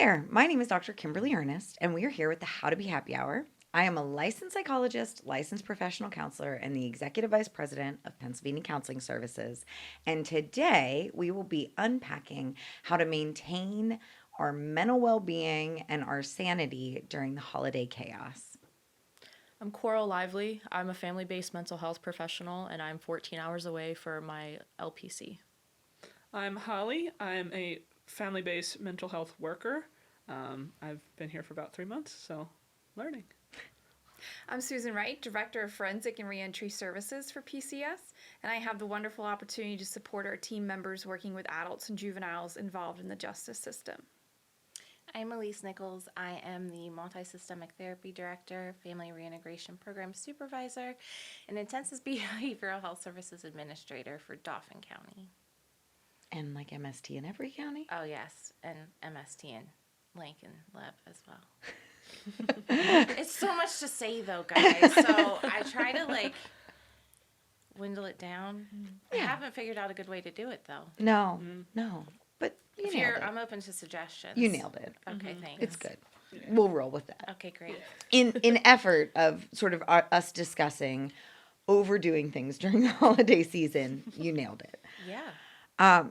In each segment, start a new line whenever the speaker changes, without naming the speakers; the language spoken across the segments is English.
there, my name is Dr. Kimberly Ernest, and we are here with the How to Be Happy Hour. I am a licensed psychologist, licensed professional counselor, and the executive vice president of Pennsylvania Counseling Services. And today we will be unpacking how to maintain our mental well being and our sanity during the holiday chaos.
I'm Coral Lively. I'm a family-based mental health professional, and I'm 14 hours away for my LPC.
I'm Holly. I'm a family-based mental health worker. I've been here for about 3 months, so learning.
I'm Susan Wright, Director of Forensic and Reentry Services for PCS, and I have the wonderful opportunity to support our team members working with adults and juveniles involved in the justice system.
I'm Elise Nichols. I am the Multisystemic Therapy Director, Family Reintegration Program Supervisor, and Intensive Behavioral Health Services Administrator for Dauphin County.
And like MST in every county?
Oh, yes, and MST in Lincoln Leb as well. It's so much to say, though, guys, so I try to, dwindle it down.
Yeah.
I haven't figured out a good way to do it, though.
No. But you
If
nailed
you're,
it.
I'm open to suggestions.
You nailed it.
Okay, thanks.
It's good. We'll roll with that.
Okay, great.
In effort of sort of us discussing overdoing things during the holiday season, you nailed it.
Yeah.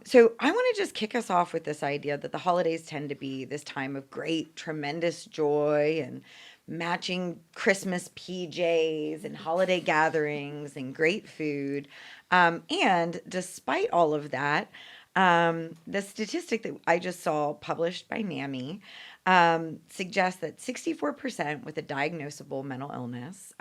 So I want to just kick us off with this idea that the holidays tend to be this time of great, tremendous joy and matching Christmas PJs and holiday gatherings and great food. And despite all of that, the statistic that I just saw published by NAMI suggests that 64% with a diagnosable mental illness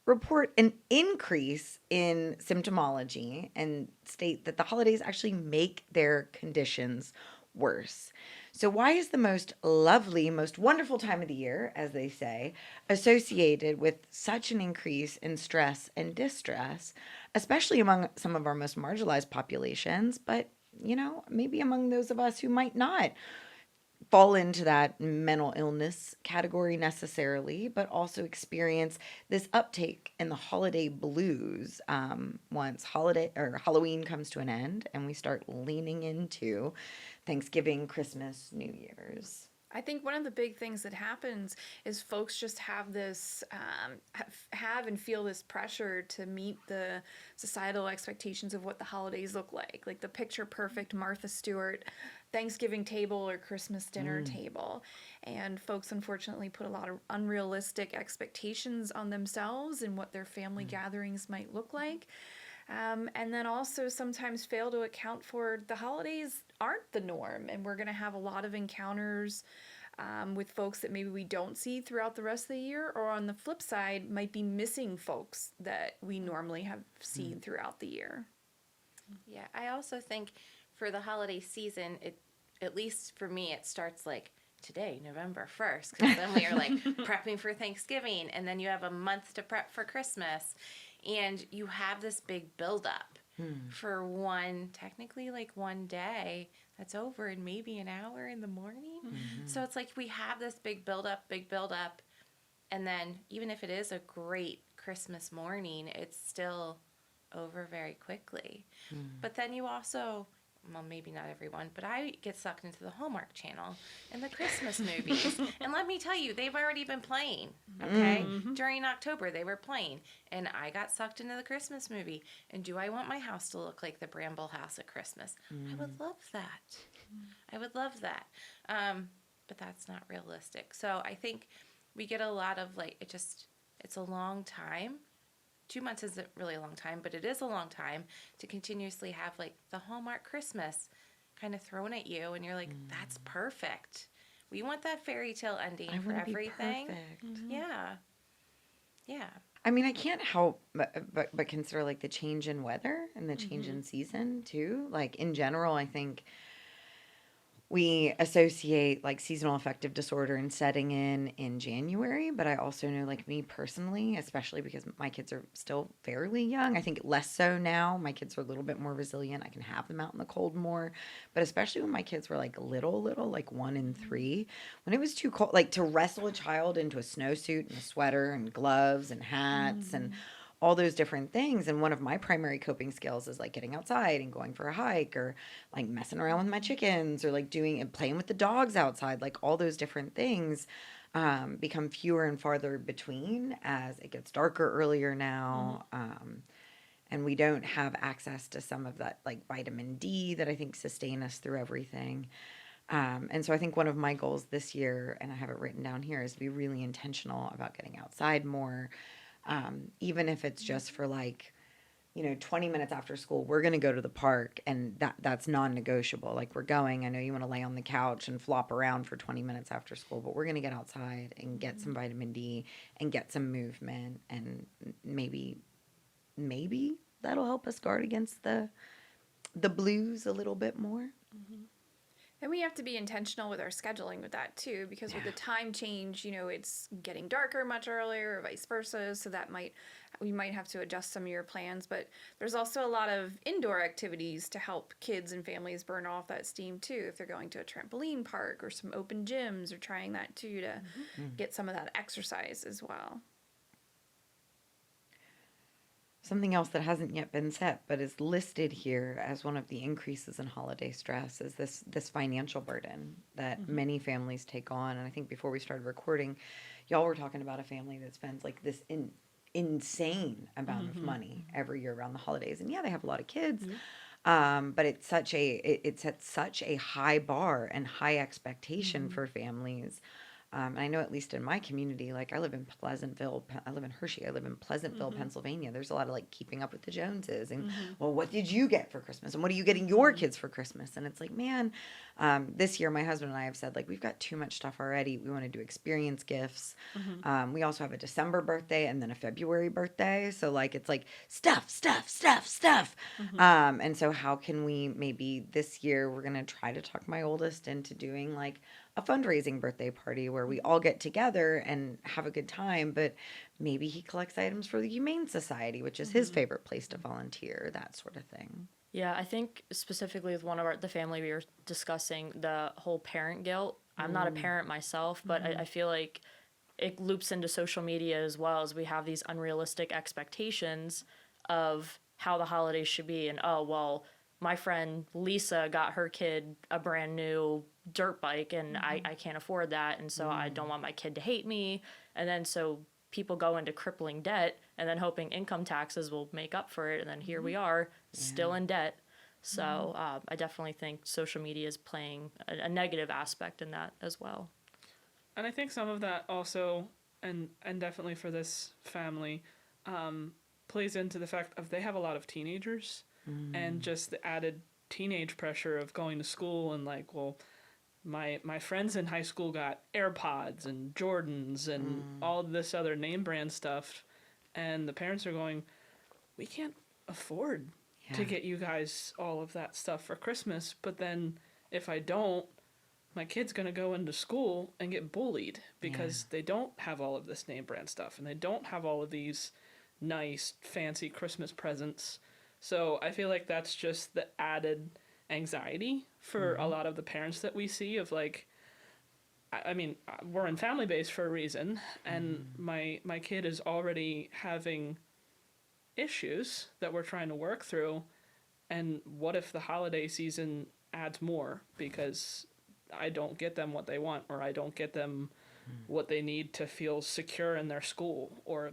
report an increase in symptomology and state that the holidays actually make their conditions worse. So why is the most lovely, most wonderful time of the year, as they say, associated with such an increase in stress and distress, especially among some of our most marginalized populations, but, maybe among those of us who might not fall into that mental illness category necessarily, but also experience this uptake in the holiday blues once Halloween comes to an end and we start leaning into Thanksgiving, Christmas, New Year's.
I think one of the big things that happens is folks just have this, have and feel this pressure to meet the societal expectations of what the holidays look like the picture perfect Martha Stewart Thanksgiving table or Christmas dinner table. And folks unfortunately put a lot of unrealistic expectations on themselves and what their family gatherings might look like. And then also sometimes fail to account for the holidays aren't the norm, and we're going to have a lot of encounters with folks that maybe we don't see throughout the rest of the year, or on the flip side, might be missing folks that we normally have seen throughout the year.
Yeah, I also think for the holiday season, at least for me, it starts today, November 1st, because then we are prepping for Thanksgiving, and then you have a month to prep for Christmas, and you have this big buildup for technically one day that's over in maybe an hour in the morning. So it's we have this big buildup, and then even if it is a great Christmas morning, it's still over very quickly. But then you also, well, maybe not everyone, but I get sucked into the Hallmark Channel and the Christmas movies. And let me tell you, they've already been playing, okay? During October, they were playing. And I got sucked into the Christmas movie. And do I want my house to look like the Bramble House at Christmas? I would love that. I would love that. But that's not realistic. So I think we get a lot of, it's a long time. 2 months isn't really a long time, but it is a long time to continuously have the Hallmark Christmas kind of thrown at you, and you're that's perfect. We want that fairy tale ending for everything. Yeah.
I mean, I can't help but consider the change in weather and the change in season too. In general, I think we associate seasonal affective disorder and setting in January, but I also know me personally, especially because my kids are still fairly young, I think less so now. My kids are a little bit more resilient. I can have them out in the cold more, but especially when my kids were little, 1 and 3, when it was too cold, to wrestle a child into a snowsuit and a sweater and gloves and hats and all those different things. And one of my primary coping skills is like getting outside and going for a hike, or like messing around with my chickens, or like doing and playing with the dogs outside. Like all those different things become fewer and farther between as it gets darker earlier now. And we don't have access to some of that like vitamin D that I think sustain us through everything. And so I think one of my goals this year, and I have it written down here, is to be really intentional about getting outside more. Even if it's just for like, 20 minutes after school, we're going to go to the park, and that's non-negotiable. Like, we're going, I know you want to lay on the couch and flop around for 20 minutes after school, but we're going to get outside and get some vitamin D and get some movement, and maybe that'll help us guard against the blues a little bit more.
And we have to be intentional with our scheduling with that too, because with the time change, it's getting darker much earlier or vice versa. So we might have to adjust some of your plans, but there's also a lot of indoor activities to help kids and families burn off that steam too. If they're going to a trampoline park or some open gyms, or trying that too to get some of that exercise as well.
Something else that hasn't yet been set, but is listed here as one of the increases in holiday stress, is this financial burden that many families take on. And I think before we started recording, y'all were talking about a family that spends like this insane amount of money every year around the holidays. And yeah, they have a lot of kids, but it sets such a high bar and high expectation for families. And I know, at least in my community, like I live in Hershey, I live in Pleasantville, Pennsylvania. There's a lot of like keeping up with the Joneses and, well, what did you get for Christmas? And what are you getting your kids for Christmas? And it's like, man, this year my husband and I have said, like, we've got too much stuff already. We want to do experience gifts. We also have a December birthday and then a February birthday. So like, it's like stuff. And so how can we, maybe this year we're going to try to talk my oldest into doing like a fundraising birthday party where we all get together and have a good time, but maybe he collects items for the Humane Society, which is his favorite place to volunteer, that sort of thing.
Yeah, I think specifically with one of the family we were discussing, the whole parent guilt. I'm not a parent myself, but I feel like it loops into social media as well, as we have these unrealistic expectations of how the holidays should be. And, oh, well, my friend Lisa got her kid a brand new dirt bike, and I can't afford that, and so I don't want my kid to hate me. And then so people go into crippling debt, and then hoping income taxes will make up for it, and then here we are still in debt. So I definitely think social media is playing a negative aspect in that as well.
And I think some of that also, and definitely for this family, plays into the fact of they have a lot of teenagers, and just the added teenage pressure of going to school, and like, well, my friends in high school got AirPods and Jordans and all this other name brand stuff, and the parents are going, we can't afford to get you guys all of that stuff for Christmas, but then if I don't, my kid's going to go into school and get bullied because they don't have all of this name brand stuff, and they don't have all of these nice fancy Christmas presents. So I feel like that's just the added anxiety for a lot of the parents that we see of like, I mean, we're in family base for a reason, and my kid is already having issues that we're trying to work through, and what if the holiday season adds more because I don't get them what they want, or I don't get them what they need to feel secure in their school, or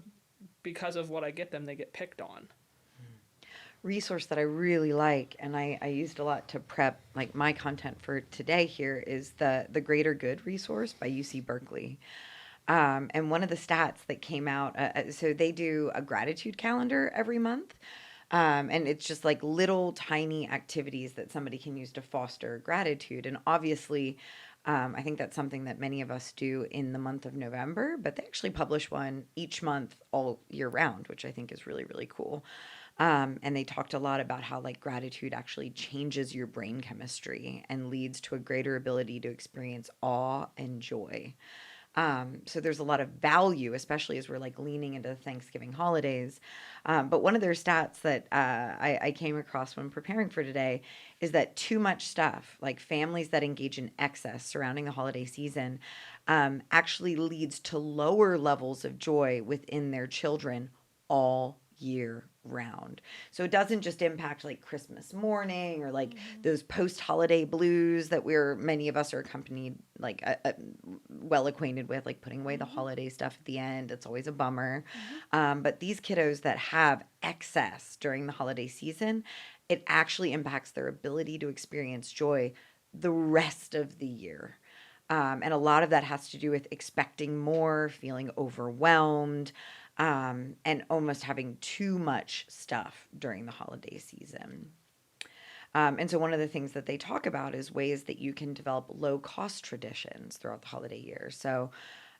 because of what I get them, they get picked on.
Resource that I really like, and I used a lot to prep like my content for today here, is the Greater Good resource by UC Berkeley. And one of the stats that came out, so they do a gratitude calendar every month. And it's just like little tiny activities that somebody can use to foster gratitude. And obviously, I think that's something that many of us do in the month of November, but they actually publish one each month all year round, which I think is really, really cool. And they talked a lot about how like gratitude actually changes your brain chemistry and leads to a greater ability to experience awe and joy. So there's a lot of value, especially as we're like leaning into the Thanksgiving holidays. But one of their stats that I came across when preparing for today is that too much stuff, like families that engage in excess surrounding the holiday season, actually leads to lower levels of joy within their children all year round. So it doesn't just impact like Christmas morning or like those post-holiday blues that many of us are accompanied like well acquainted with, like putting away the holiday stuff at the end. It's always a bummer. But these kiddos that have excess during the holiday season, it actually impacts their ability to experience joy the rest of the year. And a lot of that has to do with expecting more, feeling overwhelmed, and almost having too much stuff during the holiday season. And so one of the things that they talk about is ways that you can develop low-cost traditions throughout the holiday year. So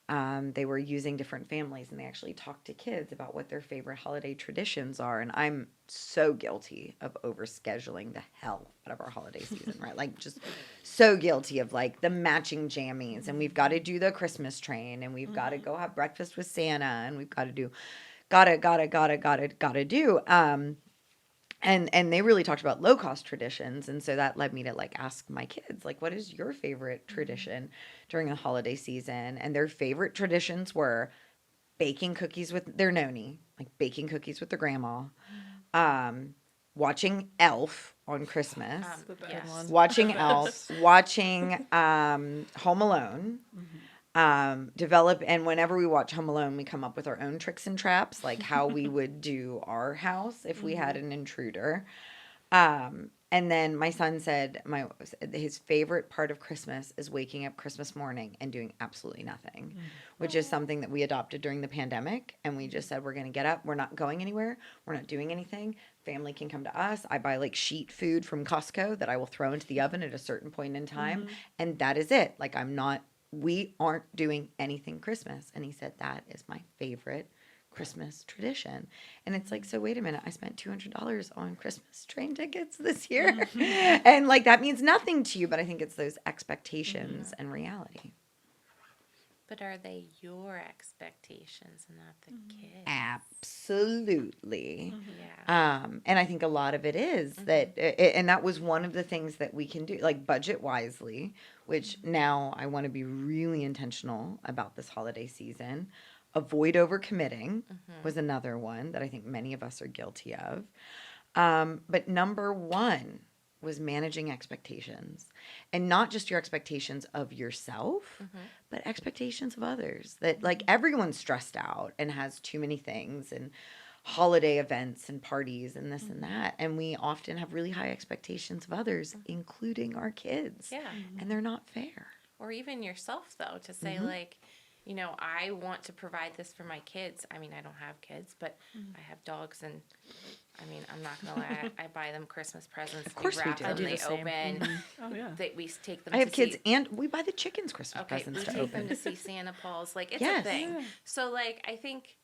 they were using different families, and they actually talked to kids about what their favorite holiday traditions are. And I'm so guilty of overscheduling the hell out of our holiday season, right? Like just so guilty of like the matching jammies, and we've got to do the Christmas train, and we've got to go have breakfast with Santa, and we've got to do, gotta do. And they really talked about low cost traditions, and so that led me to like ask my kids, like, what is your favorite tradition during the holiday season? And their favorite traditions were baking cookies with their noni, like baking cookies with their grandma, watching Elf on Christmas,
The best
Yes.
one.
watching
The best.
Elf, watching Home Alone. Develop, and whenever we watch Home Alone, we come up with our own tricks and traps, like how we would do our house if we had an intruder. And then my son said his favorite part of Christmas is waking up Christmas morning and doing absolutely nothing, which is something that we adopted during the pandemic. And we just said, we're going to get up. We're not going anywhere. We're not doing anything. Family can come to us. I buy like sheet food from Costco that I will throw into the oven at a certain point in time. And that is it. Like we aren't doing anything Christmas. And he said, that is my favorite Christmas tradition. And it's like, so wait a minute, I spent $200 on Christmas train tickets this year. And like, that means nothing to you, but I think it's those expectations and reality.
But are they your expectations and not the kids?
Absolutely.
Yeah.
And I think a lot of it is that, and that was one of the things that we can do, like budget wisely, which now I want to be really intentional about this holiday season. Avoid overcommitting was another one that I think many of us are guilty of. But number one was managing expectations, and not just your expectations of yourself, but expectations of others. That like everyone's stressed out and has too many things and holiday events and parties and this and that. And we often have really high expectations of others, including our kids.
Yeah.
And they're not fair.
Or even yourself, though, to say, like, you know, I want to provide this for my kids. I mean, I don't have kids, but I have dogs, and I mean, I'm not gonna lie, I buy them Christmas presents.
Of course we
wrap
do.
them,
I do
the
they
same.
open.
Oh yeah.
We take them.
I have
to
kids,
see,
and we buy the chickens Christmas
okay, we
presents to
take them
open.
to see Santa Paul's. Like, it's
Yes.
a thing.
Yeah.
So, like, I think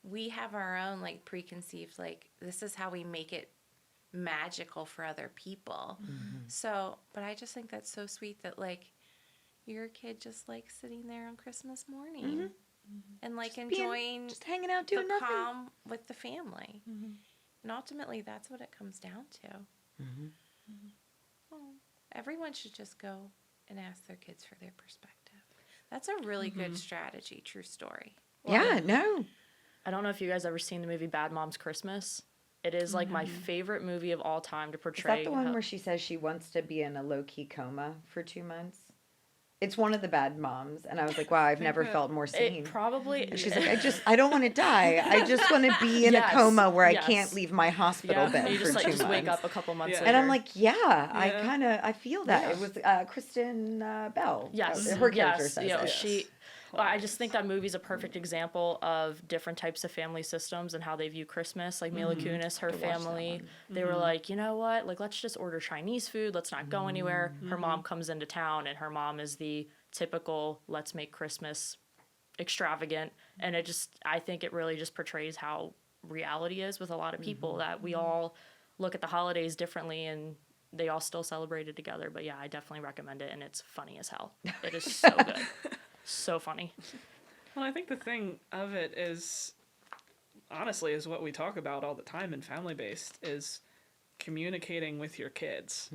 we have our own like preconceived, like, this is how we make it magical for other people. So, but I just think that's so sweet that like your kid just likes sitting there on Christmas morning and like enjoying
Just hanging out
the
doing nothing.
calm with the family. And ultimately, that's what it comes down to. Well, everyone should just go and ask their kids for their perspective. That's a really good strategy. True story.
Yeah, no.
I don't know if you guys ever seen the movie Bad Moms Christmas. It is like my favorite movie of all time to
Is
portray.
that the one
how-
where she says she wants to be in a low-key coma for 2 months? It's one of the bad moms, and I was like, wow, I've never felt more seen.
it probably.
And she's like, I don't want to die. I just want to be in a
Yes,
coma where I
yes.
can't leave my hospital bed
you
for
just like
2
just wake
months.
up a couple months
Yeah.
later.
And I'm like, yeah,
Yeah.
I feel that.
Yeah.
It was Kristen Bell.
yes,
Her character
yes,
says
you know,
it.
she. Well, I just think that movie's a perfect example of different types of family systems and how they view Christmas. Like Mila Kunis, her
To watch that
family,
one.
they were like, you know what? Like, let's just order Chinese food. Let's not go anywhere. Her mom comes into town, and her mom is the typical let's make Christmas extravagant. And I think it really just portrays how reality is with a lot of people, that we all look at the holidays differently, and they all still celebrate it together. But yeah, I definitely recommend it, and it's funny as hell. It is so good. So funny.
Well, I think the thing of it is, honestly, is what we talk about all the time in family based is communicating with your kids.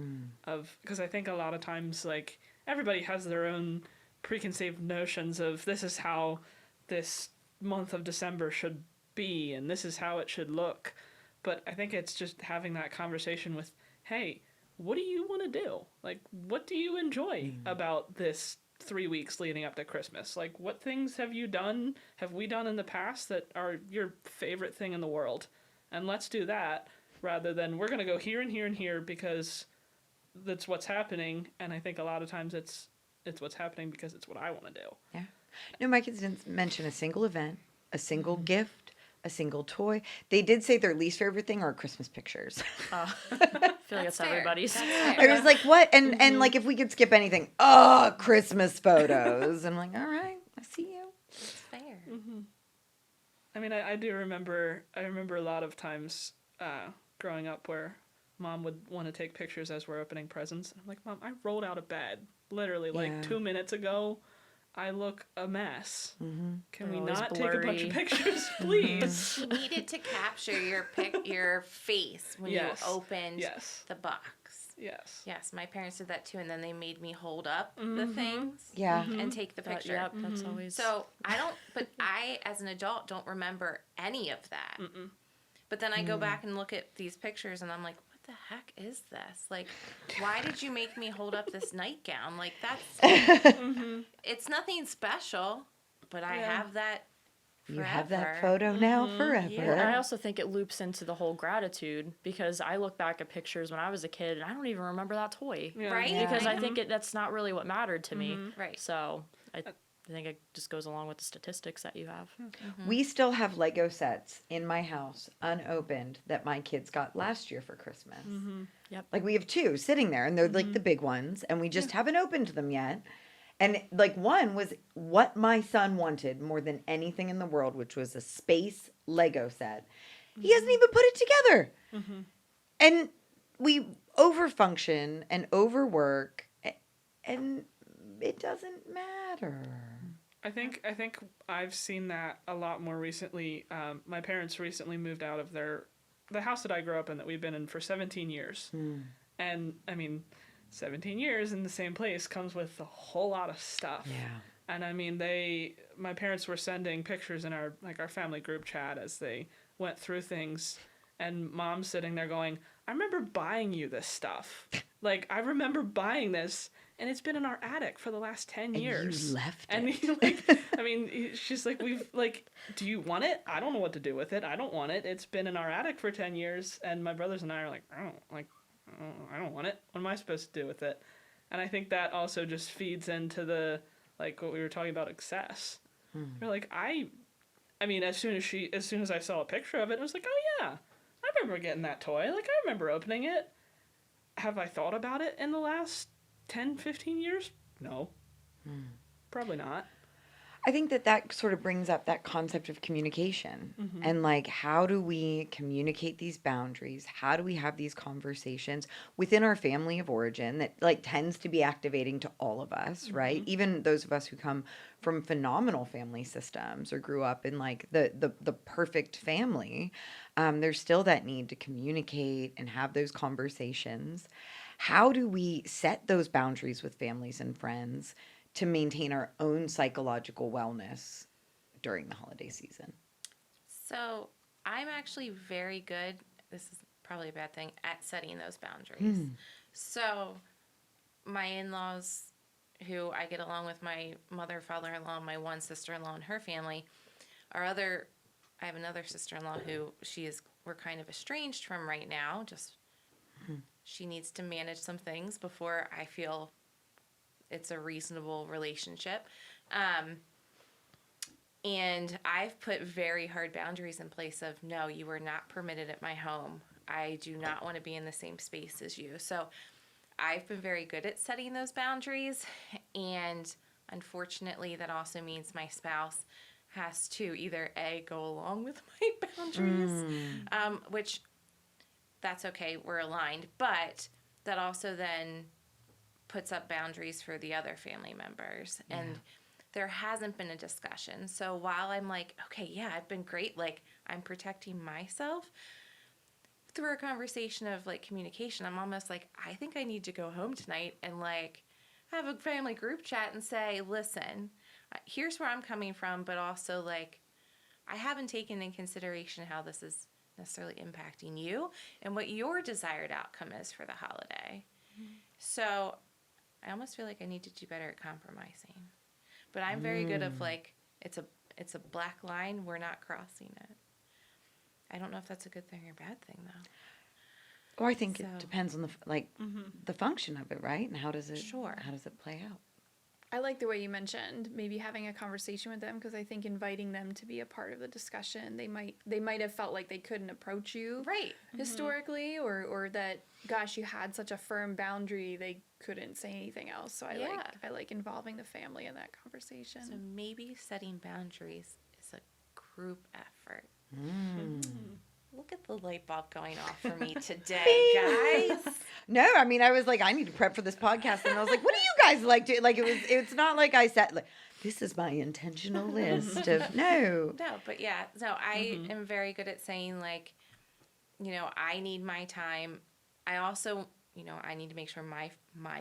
Because I think a lot of times, like, everybody has their own preconceived notions of this is how this month of December should be and this is how it should look. But I think it's just having that conversation with, hey, what do you want to do? Like, what do you enjoy about this 3 weeks leading up to Christmas? Like, what things have we done in the past that are your favorite thing in the world? And let's do that rather than we're going to go here and here and here because that's what's happening. And I think a lot of times it's what's happening because it's what I want to do.
Yeah. No, my kids didn't mention a single event, a single gift, a single toy. They did say their least favorite thing are Christmas pictures.
I feel like it's
fair.
everybody's.
I was like, what? And like, if we could skip anything, Christmas photos. I'm like, all right, I see you.
It's fair.
I mean, I do remember, a lot of times growing up where Mom would want to take pictures as we're opening presents. I'm like, Mom, I rolled out of bed literally like 2 minutes ago. I look a mess. Can we not take a bunch of pictures, please?
You needed to capture your face when you opened the box.
Yes.
Yes, my parents did that too, and then they made me hold up the things
Yeah.
and take the picture.
Yep, that's always.
So I, as an adult, don't remember any of that. But then I go back and look at these pictures, and I'm like, what the heck is this? Like, why did you make me hold up this nightgown? Like, that's, it's nothing special, but I have that forever.
You have that photo now forever.
Yeah.
And I also think it loops into the whole gratitude because I look back at pictures when I was a kid and I don't even remember that toy.
Yeah.
Right?
Yeah.
Because I think that's not really what mattered to me.
Right.
So I think it just goes along with the statistics that you have.
We still have Lego sets in my house unopened that my kids got last year for Christmas.
Yep.
Like we have 2 sitting there and they're like the big ones and we just haven't opened them yet. And like one was what my son wanted more than anything in the world, which was a space Lego set. He hasn't even put it together. And we overfunction and overwork and it doesn't matter.
I think I've seen that a lot more recently. My parents recently moved out of the house that I grew up in that we've been in for 17 years. And I mean, 17 years in the same place comes with a whole lot of stuff.
Yeah.
And I mean, my parents were sending pictures in our family group chat as they went through things, and Mom's sitting there going, I remember buying you this stuff. Like, I remember buying this, and it's been in our attic for the last 10 years.
You left
and
it.
She's like, do you want it? I don't know what to do with it. I don't want it. It's been in our attic for 10 years. And my brothers and I are like, I don't want it. What am I supposed to do with it? And I think that also just feeds into the, like what we were talking about, excess. You're like, I mean, as soon as I saw a picture of it, I was like, oh yeah, I remember getting that toy. Like, I remember opening it. Have I thought about it in the last 10, 15 years? No. Probably not.
I think that sort of brings up that concept of communication and like, how do we communicate these boundaries? How do we have these conversations within our family of origin that like tends to be activating to all of us, right? Even those of us who come from phenomenal family systems or grew up in like the perfect family, there's still that need to communicate and have those conversations. How do we set those boundaries with families and friends to maintain our own psychological wellness during the holiday season?
So I'm actually very good, this is probably a bad thing, at setting those boundaries. So my in-laws, who I get along with, my mother, father-in-law, my one sister-in-law and her family, I have another sister-in-law who we're kind of estranged from right now. Just she needs to manage some things before I feel it's a reasonable relationship. And I've put very hard boundaries in place of, no, you are not permitted at my home. I do not want to be in the same space as you. So I've been very good at setting those boundaries. And unfortunately, that also means my spouse has to either A, go along with my boundaries, which that's okay, we're aligned. But that also then puts up boundaries for the other family members. And there hasn't been a discussion. So while I'm like, okay, yeah, I've been great, like I'm protecting myself, through a conversation of like communication, I'm almost like, I think I need to go home tonight and like have a family group chat and say, listen, here's where I'm coming from, but also like I haven't taken in consideration how this is necessarily impacting you and what your desired outcome is for the holiday. So I almost feel like I need to do better at compromising. But I'm very good of like, it's a black line, we're not crossing it. I don't know if that's a good thing or a bad thing though.
Or I think
So-
it depends on the function of it, right? And how does it play out?
I like the way you mentioned maybe having a conversation with them, because I think inviting them to be a part of the discussion, they might have felt like they couldn't approach you
Right.
historically, or that, gosh, you had such a firm boundary they couldn't say anything else. So I like involving the family in that conversation.
So maybe setting boundaries is a group effort. Look at the light bulb going off for me today, guys.
No, I mean, I was like, I need to prep for this podcast, and I was like, what do you guys like to like? It's not like I said like, this is my intentional list of no.
No, but yeah, no, I am very good at saying like, you know, I need my time. I also, you know, I need to make sure my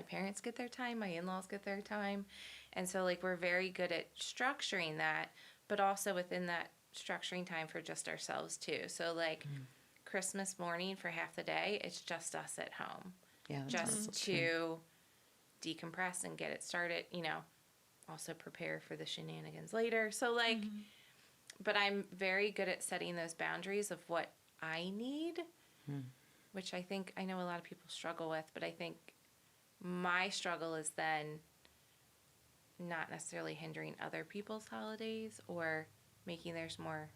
parents get their time, my in-laws get their time, and so like we're very good at structuring that, but also within that structuring time for just ourselves too. So like Christmas morning for half the day, it's just us at home.
Yeah, that's
Just
also true.
to decompress and get it started, you know, also prepare for the shenanigans later. So like, but I'm very good at setting those boundaries of what I need, which I think, I know a lot of people struggle with, but I think my struggle is then not necessarily hindering other people's holidays or making theirs more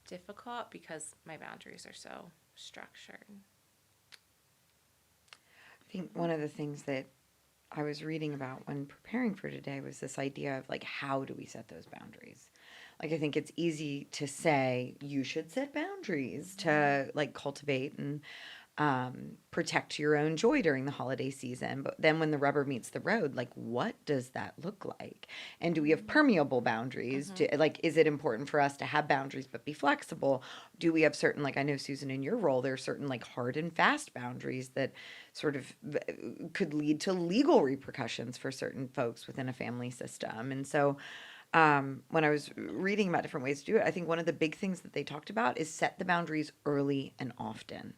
difficult because my boundaries are so structured.
I think one of the things that I was reading about when preparing for today was this idea of like, how do we set those boundaries? Like, I think it's easy to say you should set boundaries to like cultivate and protect your own joy during the holiday season. But then when the rubber meets the road, like, what does that look like? And do we have permeable boundaries? Like, is it important for us to have boundaries but be flexible? Do we have certain, like, I know, Susan, in your role, there are certain like hard and fast boundaries that sort of could lead to legal repercussions for certain folks within a family system. And so when I was reading about different ways to do it, I think one of the big things that they talked about is set the boundaries early and often.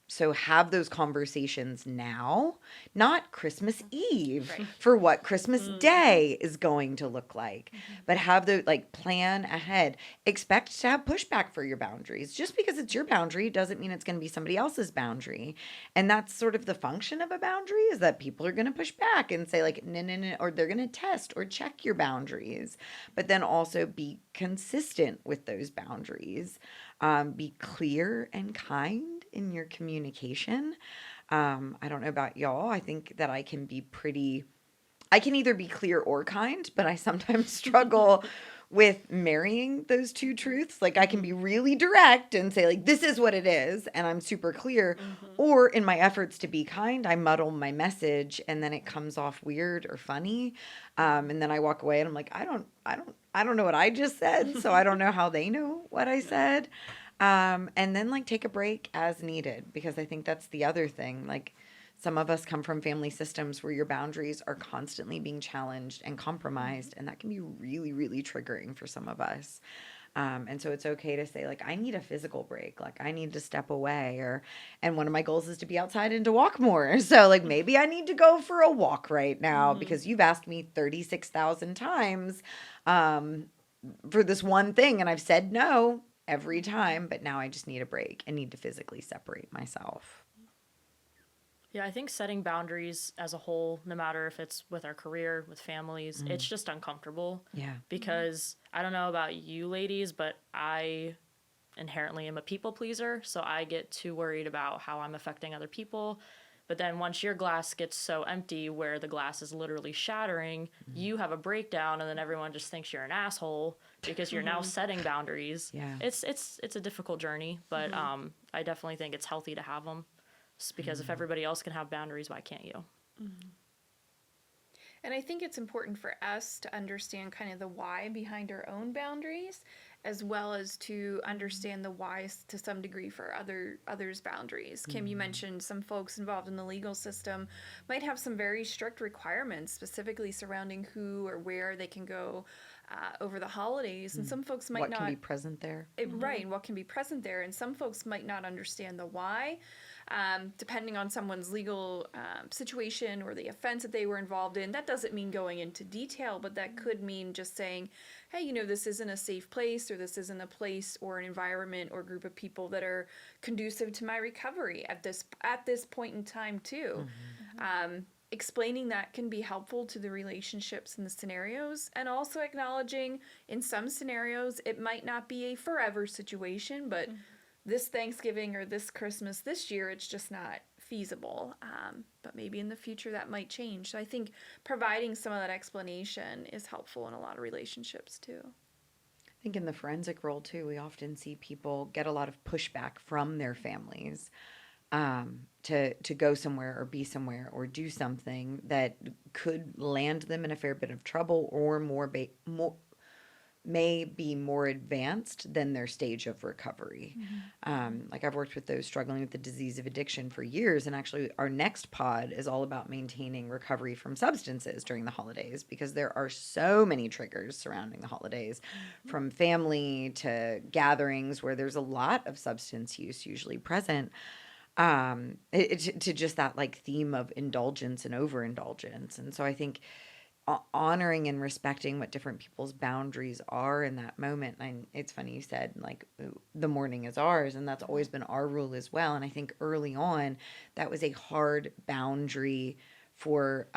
So have those conversations now, not Christmas Eve for what Christmas Day is going to look like, but have the like plan ahead. Expect to have pushback for your boundaries. Just because it's your boundary doesn't mean it's going to be somebody else's boundary. And that's sort of the function of a boundary, is that people are going to push back and say like, no, or they're going to test or check your boundaries, but then also be consistent with those boundaries. Be clear and kind in your communication. I don't know about y'all. I think that I can either be clear or kind, but I sometimes struggle with marrying those two truths. Like, I can be really direct and say like, this is what it is, and I'm super clear. Or in my efforts to be kind, I muddle my message and then it comes off weird or funny. And then I walk away and I'm like, I don't know what I just said, so I don't know how they know what I said. And then like take a break as needed, because I think that's the other thing. Like, some of us come from family systems where your boundaries are constantly being challenged and compromised, and that can be really, really triggering for some of us. And so it's okay to say like, I need a physical break. Like, I need to step away, and one of my goals is to be outside and to walk more. So like, maybe I need to go for a walk right now because you've asked me 36,000 times, for this one thing, and I've said no every time, but now I just need a break and need to physically separate myself.
Yeah, I think setting boundaries as a whole, no matter if it's with our career, with families, it's just uncomfortable.
Yeah.
Because I don't know about you ladies, but I inherently am a people pleaser. So I get too worried about how I'm affecting other people. But then once your glass gets so empty where the glass is literally shattering, you have a breakdown, and then everyone just thinks you're an asshole because you're now setting boundaries.
Yeah.
It's a difficult journey, but I definitely think it's healthy to have them, because if everybody else can have boundaries, why can't you?
And I think it's important for us to understand kind of the why behind our own boundaries. as well as to understand the whys to some degree for others' boundaries. Kim, you mentioned some folks involved in the legal system might have some very strict requirements, specifically surrounding who or where they can go over the holidays, and some folks might
What
not.
can be present there?
Right, and what can be present there, and some folks might not understand the why, depending on someone's legal situation or the offense that they were involved in. That doesn't mean going into detail, but that could mean just saying, hey, this isn't a safe place, or this isn't a place or an environment or group of people that are conducive to my recovery at this point in time too. Explaining that can be helpful to the relationships and the scenarios, and also acknowledging in some scenarios it might not be a forever situation, but this Thanksgiving or this Christmas this year it's just not feasible. But maybe in the future that might change. So I think providing some of that explanation is helpful in a lot of relationships too.
I think in the forensic role too, we often see people get a lot of pushback from their families to go somewhere or be somewhere or do something that could land them in a fair bit of trouble, or may be more advanced than their stage of recovery. Like I've worked with those struggling with the disease of addiction for years, and actually our next pod is all about maintaining recovery from substances during the holidays, because there are so many triggers surrounding the holidays, from family to gatherings where there's a lot of substance use usually present. To just that like theme of indulgence and overindulgence. And so I think honoring and respecting what different people's boundaries are in that moment. And it's funny you said like the morning is ours, and that's always been our rule as well. And I think early on that was a hard boundary for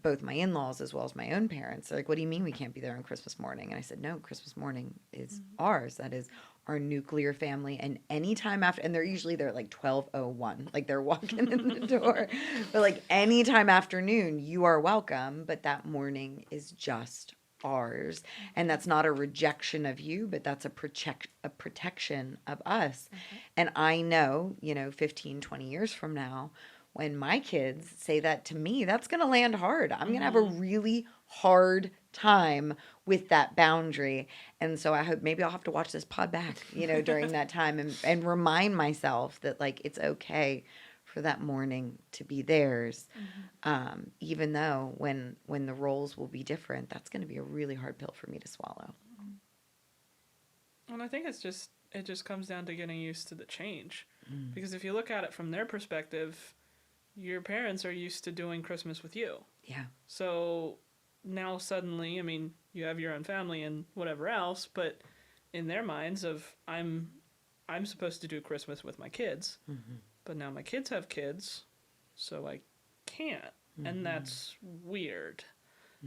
both my in-laws as well as my own parents. They're like, what do you mean we can't be there on Christmas morning? And I said, no, Christmas morning is ours. That is our nuclear family. And anytime after, and they're like 12:01, like they're walking in the door, but like anytime afternoon, you are welcome. But that morning is just ours. And that's not a rejection of you, but that's a protection of us. And I know, 15, 20 years from now, when my kids say that to me, that's going to land hard. I'm going to have a really hard time with that boundary. And so I hope maybe I'll have to watch this pod back, during that time and remind myself that like, it's okay for that morning to be theirs. Even though when the roles will be different, that's going to be a really hard pill for me to swallow.
And I think it just comes down to getting used to the change. Because if you look at it from their perspective, your parents are used to doing Christmas with you.
Yeah.
So now suddenly, you have your own family and whatever else, but in their minds I'm supposed to do Christmas with my kids, but now my kids have kids, so I can't, and that's weird.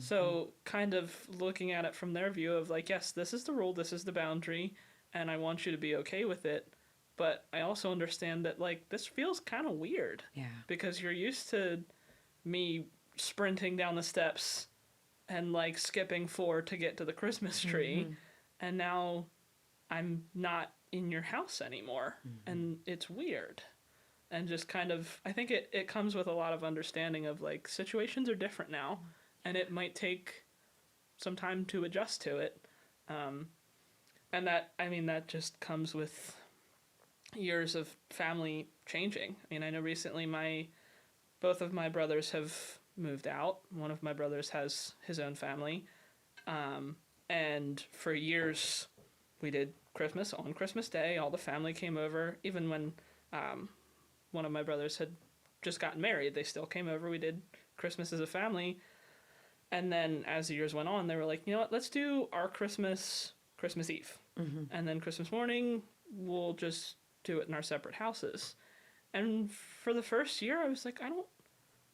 So kind of looking at it from their view of like, yes, this is the rule, this is the boundary, and I want you to be okay with it. But I also understand that, like, this feels kind of weird.
Yeah.
Because you're used to me sprinting down the steps and, like, skipping 4 to get to the Christmas tree. And now I'm not in your house anymore. And it's weird. And just kind of, I think it comes with a lot of understanding of, like, situations are different now. And it might take some time to adjust to it. And that just comes with years of family changing. I know recently both of my brothers have moved out. One of my brothers has his own family. And for years we did Christmas on Christmas Day. All the family came over. Even when one of my brothers had just gotten married, they still came over. We did Christmas as a family. And then as the years went on, they were like, you know what, let's do our Christmas Eve. And then Christmas morning, we'll just do it in our separate houses. And for the first year, I was like, I don't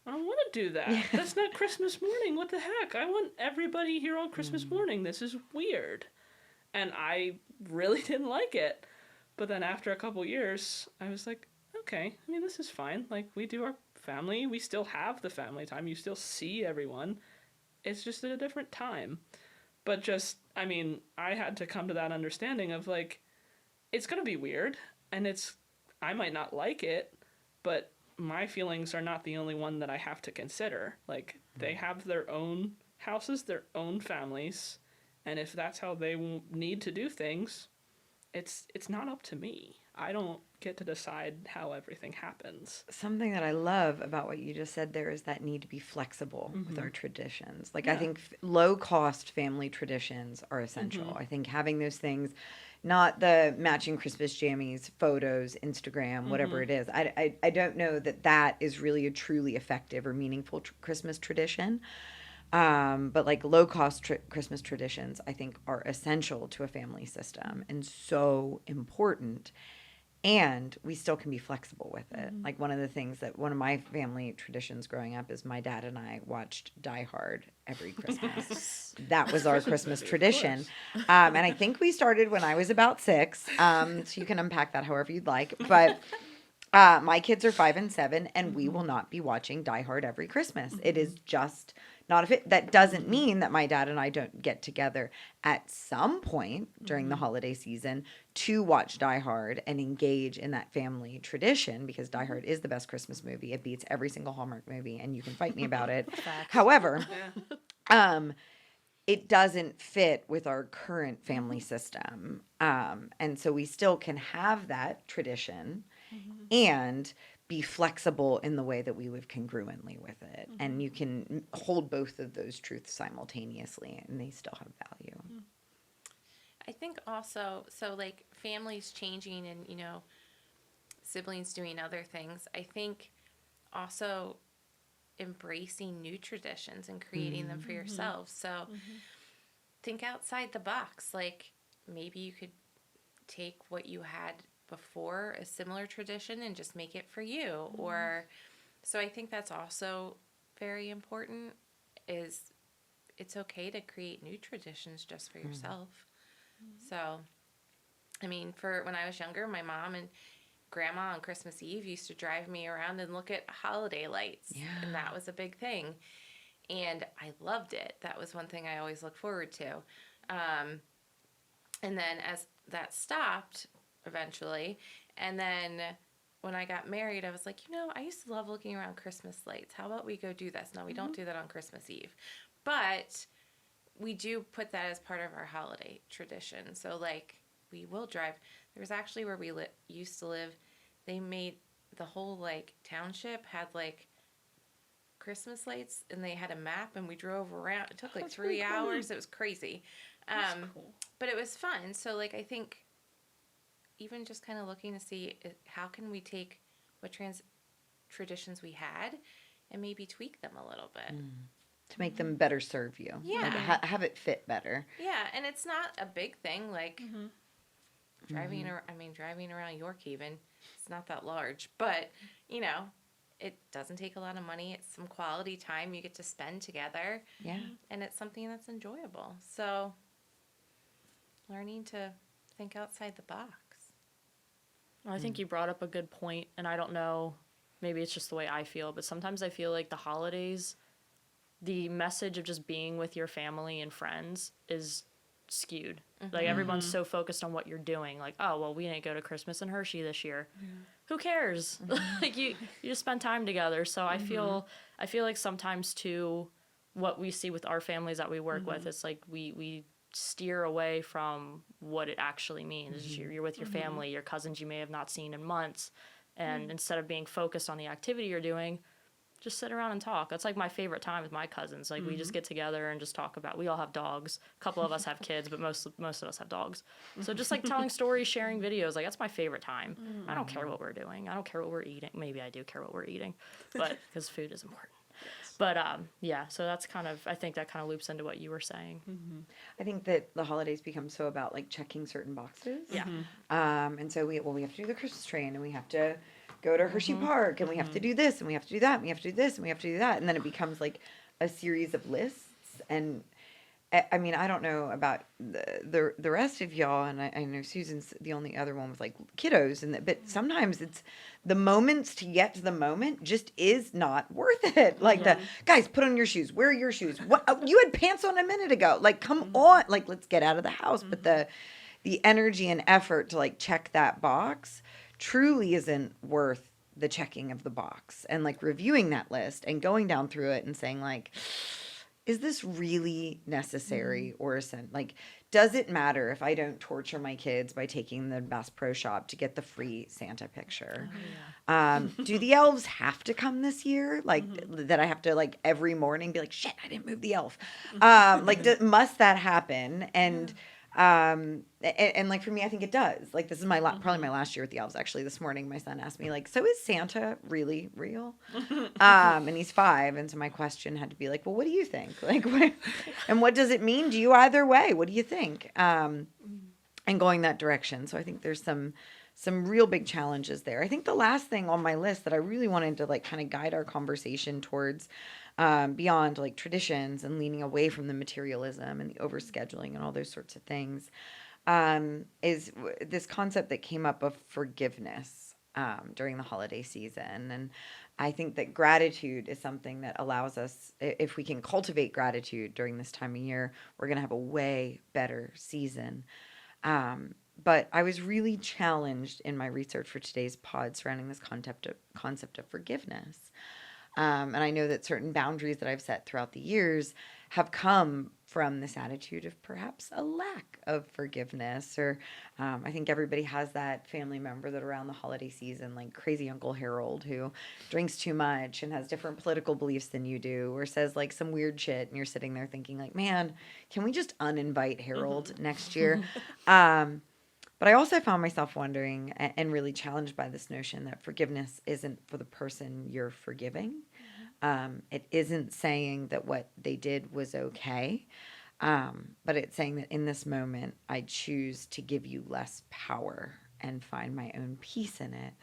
want to do that. Yeah. That's not Christmas morning. What the heck? I want everybody here on Christmas morning. This is weird. And I really didn't like it. But then after a couple years, I was like, okay, this is fine. Like, we do our family. We still have the family time. You still see everyone. It's just at a different time. But I had to come to that understanding of, like, it's going to be weird. And I might not like it, but my feelings are not the only one that I have to consider. Like, they have their own houses, their own families, And if that's how they need to do things, it's not up to me. I don't get to decide how everything happens.
Something that I love about what you just said there is that need to be flexible with our traditions. Like, I
Yeah.
think low cost family traditions are essential. I think having those things, not the matching Christmas jammies, photos, Instagram, whatever it is. I don't know that that is really a truly effective or meaningful Christmas tradition. But like low cost Christmas traditions, I think are essential to a family system and so important. And we still can be flexible with it. Like one of the things that one of my family traditions growing up is my dad and I watched Die Hard every Christmas. That was our Christmas
movie, of
tradition.
course.
And I think we started when I was about 6. So you can unpack that however you'd like. But my kids are 5 and 7, and we will not be watching Die Hard every Christmas. It is just not a fit. That doesn't mean that my dad and I don't get together at some point during the holiday season to watch Die Hard and engage in that family tradition, because Die Hard is the best Christmas movie. It beats every single Hallmark movie, and you can fight me about it.
Facts.
However,
Yeah.
it doesn't fit with our current family system. And so we still can have that tradition and be flexible in the way that we live congruently with it. And you can hold both of those truths simultaneously, and they still have value.
I think also, so like families changing and, you know, siblings doing other things, I think also embracing new traditions and creating them for yourselves. So think outside the box. Like maybe you could take what you had before, a similar tradition, and just make it for you. Or so I think that's also very important, is it's okay to create new traditions just for yourself. So, I mean, for when I was younger, my mom and grandma on Christmas Eve used to drive me around and look at holiday lights.
Yeah.
And that was a big thing. And I loved it. That was one thing I always looked forward to. And then as that stopped eventually, and then when I got married, I was like, you know, I used to love looking around Christmas lights. How about we go do this? No, we don't do that on Christmas Eve. But we do put that as part of our holiday tradition. So, like, we will drive. There was actually where we used to live, they made the whole, like, township had, like, Christmas lights, and they had a map, and we drove around. It took, like,
That's
3
really cool.
hours. It was crazy.
That's cool.
But it was fun. So, like, I think even just kind of looking to see how can we take what traditions we had and maybe tweak them a little bit.
To make them better serve you.
Yeah.
Like, have it fit better.
Yeah, and it's not a big thing, like driving around York even. It's not that large, but you know, it doesn't take a lot of money. It's some quality time you get to spend together,
Yeah.
and it's something that's enjoyable. So, learning to think outside the box.
I think you brought up a good point, and I don't know, maybe it's just the way I feel, but sometimes I feel like the holidays, the message of just being with your family and friends is skewed. Like everyone's so focused on what you're doing. Like, oh, well, we didn't go to Christmas in Hershey this year. Who cares? Like you just spend time together. So I feel like sometimes too, what we see with our families that we work with, it's like we steer away from what it actually means. You're with your family, your cousins you may have not seen in months, and instead of being focused on the activity you're doing, just sit around and talk. That's like my favorite time with my cousins. Like we just get together and just talk about. We all have dogs. A couple of us have kids, but most of us have dogs. So just like telling stories, sharing videos, like that's my favorite time. I don't care what we're doing. I don't care what we're eating. Maybe I do care what we're eating, but because food is important. But yeah, so that's kind of, I think that kind of loops into what you were saying.
I think that the holidays become so about like checking certain boxes.
Yeah.
And so we have to do the Christmas train, and we have to go to Hershey Park, and we have to do this, and we have to do that, and we have to do this, and we have to do that, and then it becomes like a series of lists. And I mean, I don't know about the rest of y'all, and I know Susan's the only other one with like kiddos, and but sometimes it's the moments to get to the moment just is not worth it. Like the guys, put on your shoes. Where are your shoes? What you had pants on a minute ago? Like come on, like let's get out of the house. But the energy and effort to like check that box truly isn't worth the checking of the box and like reviewing that list and going down through it and saying like, is this really necessary or like, does it matter if I don't torture my kids by taking them to the Bass Pro Shop to get the free Santa picture? Do the elves have to come this year? Like, that I have to, like, every morning be like, shit, I didn't move the elf. Like, must that happen? And like, for me, I think it does. Like, this is my probably my last year with the elves. Actually, this morning my son asked me, like, so is Santa really real? And he's 5, and so my question had to be like, well, what do you think? Like, and what does it mean to you either way? What do you think? And going that direction. So I think there's some real big challenges there. I think the last thing on my list that I really wanted to, like, kind of guide our conversation towards, beyond, like, traditions and leaning away from the materialism and the overscheduling and all those sorts of things, is this concept that came up of forgiveness during the holiday season. And I think that gratitude is something that allows us, if we can cultivate gratitude during this time of year, we're going to have a way better season. But I was really challenged in my research for today's pod surrounding this concept of forgiveness. And I know that certain boundaries that I've set throughout the years have come from this attitude of perhaps a lack of forgiveness. Or I think everybody has that family member that around the holiday season, like crazy Uncle Harold, who drinks too much and has different political beliefs than you do, or says, like, some weird shit, and you're sitting there thinking, like, man, can we just uninvite Harold next year? But I also found myself wondering and really challenged by this notion that forgiveness isn't for the person you're forgiving. It isn't saying that what they did was okay, but it's saying that in this moment, I choose to give you less power and find my own peace in it.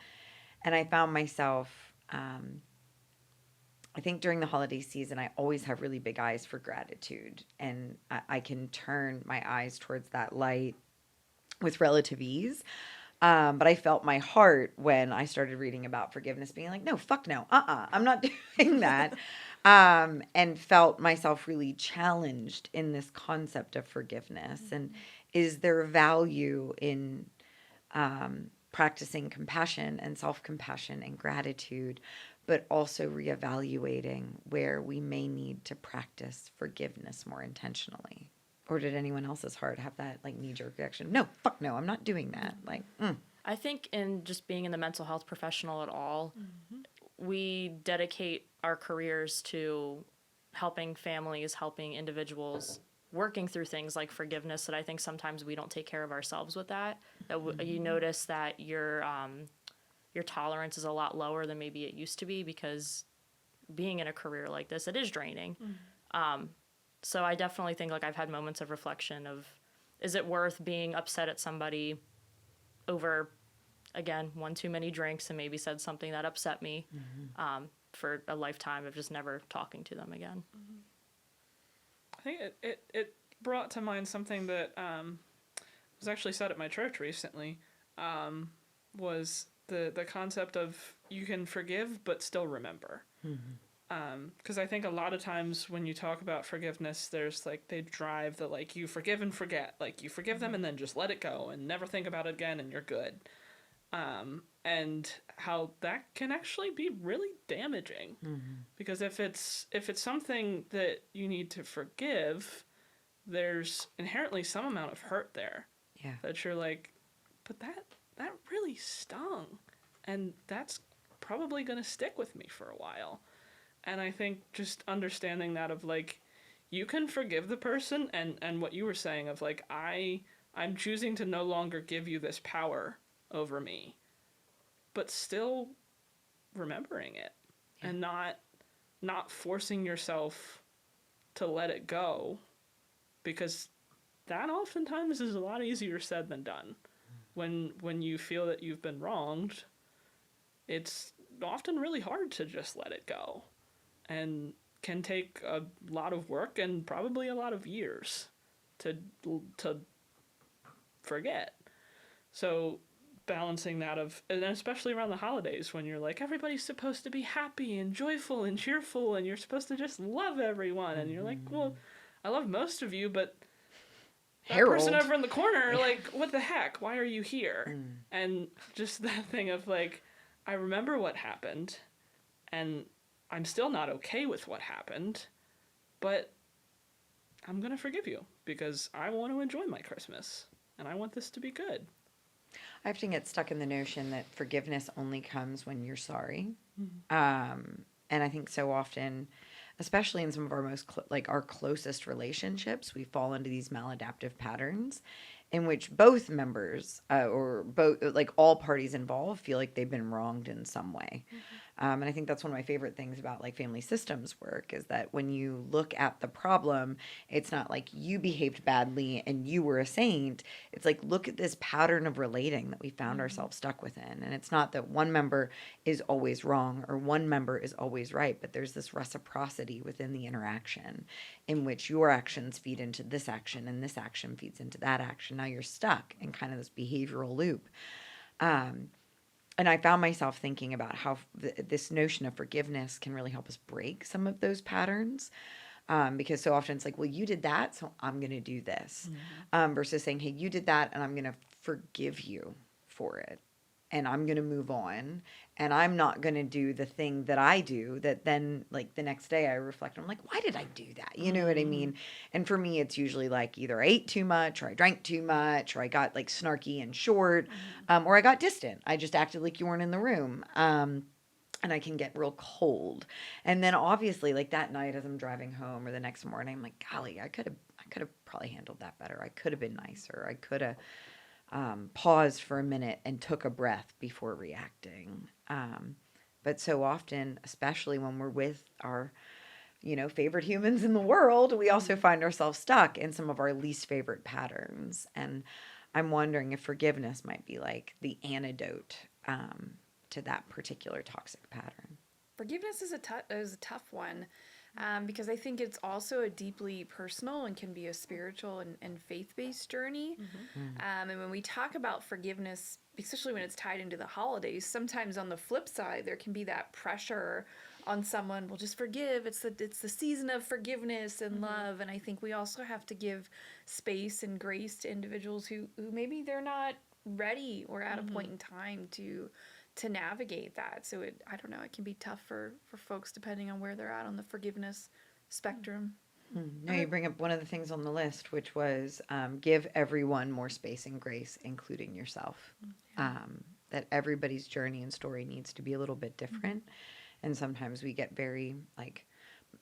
And I found myself, I think during the holiday season, I always have really big eyes for gratitude, and I can turn my eyes towards that light with relative ease. But I felt my heart when I started reading about forgiveness being like, no, fuck no, I'm not doing that. And felt myself really challenged in this concept of forgiveness. And is there value in practicing compassion and self-compassion and gratitude, but also reevaluating where we may need to practice forgiveness more intentionally? Or did anyone else's heart have that, like, knee-jerk reaction? No, fuck no, I'm not doing that. Like,
I think in just being in the mental health professional at all, we dedicate our careers to helping families, helping individuals, working through things like forgiveness that I think sometimes we don't take care of ourselves with that. You notice that your tolerance is a lot lower than maybe it used to be, because being in a career like this, it is draining. So I definitely think, like, I've had moments of reflection of, is it worth being upset at somebody over, again, one too many drinks and maybe said something that upset me, for a lifetime of just never talking to them again.
I think it brought to mind something that was actually said at my church recently, was the concept of you can forgive but still remember. Because I think a lot of times when you talk about forgiveness, there's, like, they drive the, like, you forgive and forget. Like, you forgive them and then just let it go and never think about it again and you're good. And how that can actually be really damaging. Because if it's something that you need to forgive, there's inherently some amount of hurt there.
yeah.
That you're like, but that really stung. And that's probably going to stick with me for a while. And I think just understanding that of, like, you can forgive the person, and what you were saying of, like, I'm choosing to no longer give you this power over me, but still remembering it, and not forcing yourself to let it go, because that oftentimes is a lot easier said than done. When you feel that you've been wronged, it's often really hard to just let it go. And can take a lot of work and probably a lot of years to forget. So balancing that and especially around the holidays when you're like, everybody's supposed to be happy and joyful and cheerful and you're supposed to just love everyone. And you're like, well, I love most of you, but that
Harold.
person over in the corner, like, what the heck? Why are you here? And just that thing of, like, I remember what happened, and I'm still not okay with what happened, but I'm going to forgive you because I want to enjoy my Christmas and I want this to be good.
I often get stuck in the notion that forgiveness only comes when you're sorry. And I think so often, especially in some of our like our closest relationships, we fall into these maladaptive patterns in which both members or both, like all parties involved, feel like they've been wronged in some way. And I think that's one of my favorite things about like family systems work is that when you look at the problem, it's not like you behaved badly and you were a saint. It's like, look at this pattern of relating that we found ourselves stuck within. And it's not that one member is always wrong or one member is always right, but there's this reciprocity within the interaction in which your actions feed into this action and this action feeds into that action. Now you're stuck in kind of this behavioral loop. And I found myself thinking about how this notion of forgiveness can really help us break some of those patterns. Because so often it's like, well, you did that, so I'm going to do this. Versus saying, hey, you did that, and I'm going to forgive you for it. And I'm going to move on. And I'm not going to do the thing that I do that then, like, the next day I reflect. I'm like, why did I do that? You know what I mean? And for me, it's usually like either I ate too much or I drank too much or I got, like, snarky and short or I got distant. I just acted like you weren't in the room. And I can get real cold. And then obviously, like, that night as I'm driving home or the next morning, I'm like, golly, I could have probably handled that better. I could have been nicer. I could have paused for a minute and took a breath before reacting. But so often, especially when we're with our, favorite humans in the world, we also find ourselves stuck in some of our least favorite patterns. And I'm wondering if forgiveness might be like the antidote to that particular toxic pattern.
Forgiveness is a tough one because I think it's also a deeply personal and can be a spiritual and faith-based journey. And when we talk about forgiveness, especially when it's tied into the holidays, sometimes on the flip side, there can be that pressure on someone, well, just forgive. It's the season of forgiveness and love. And I think we also have to give space and grace to individuals who maybe they're not ready or at a point in time to navigate that. So I don't know, it can be tough for folks depending on where they're at on the forgiveness spectrum.
No, you bring up one of the things on the list, which was give everyone more space and grace, including yourself. That everybody's journey and story needs to be a little bit different. And sometimes we get very like,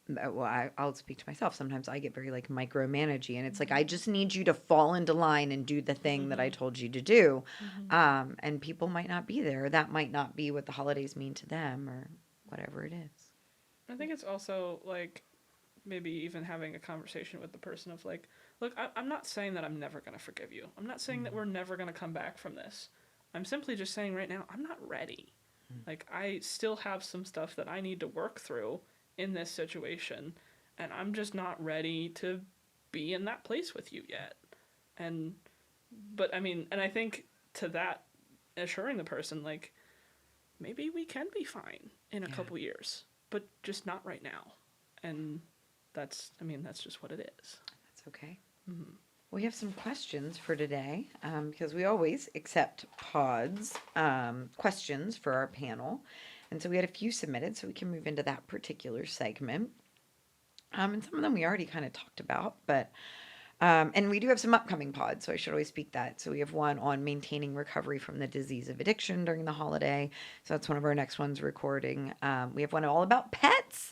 well, I'll speak to myself. Sometimes I get very like micromanagey, and it's like I just need you to fall into line and do the thing that I told you to do. And people might not be there. That might not be what the holidays mean to them, or whatever it is.
I think it's also like maybe even having a conversation with the person of like, look, I'm not saying that I'm never going to forgive you. I'm not saying that we're never going to come back from this. I'm simply just saying right now I'm not ready. Like I still have some stuff that I need to work through in this situation, and I'm just not ready to be in that place with you yet. But I mean, and I think to that, assuring the person, like, maybe we can be fine in a couple years, but just not right now. And that's just what it is.
That's okay. We have some questions for today because we always accept questions for our panel. And so we had a few submitted, so we can move into that particular segment. And some of them we already kind of talked about, but and we do have some upcoming pods, so I should always speak that. So we have one on maintaining recovery from the disease of addiction during the holiday. So that's one of our next ones recording. We have one all about pets.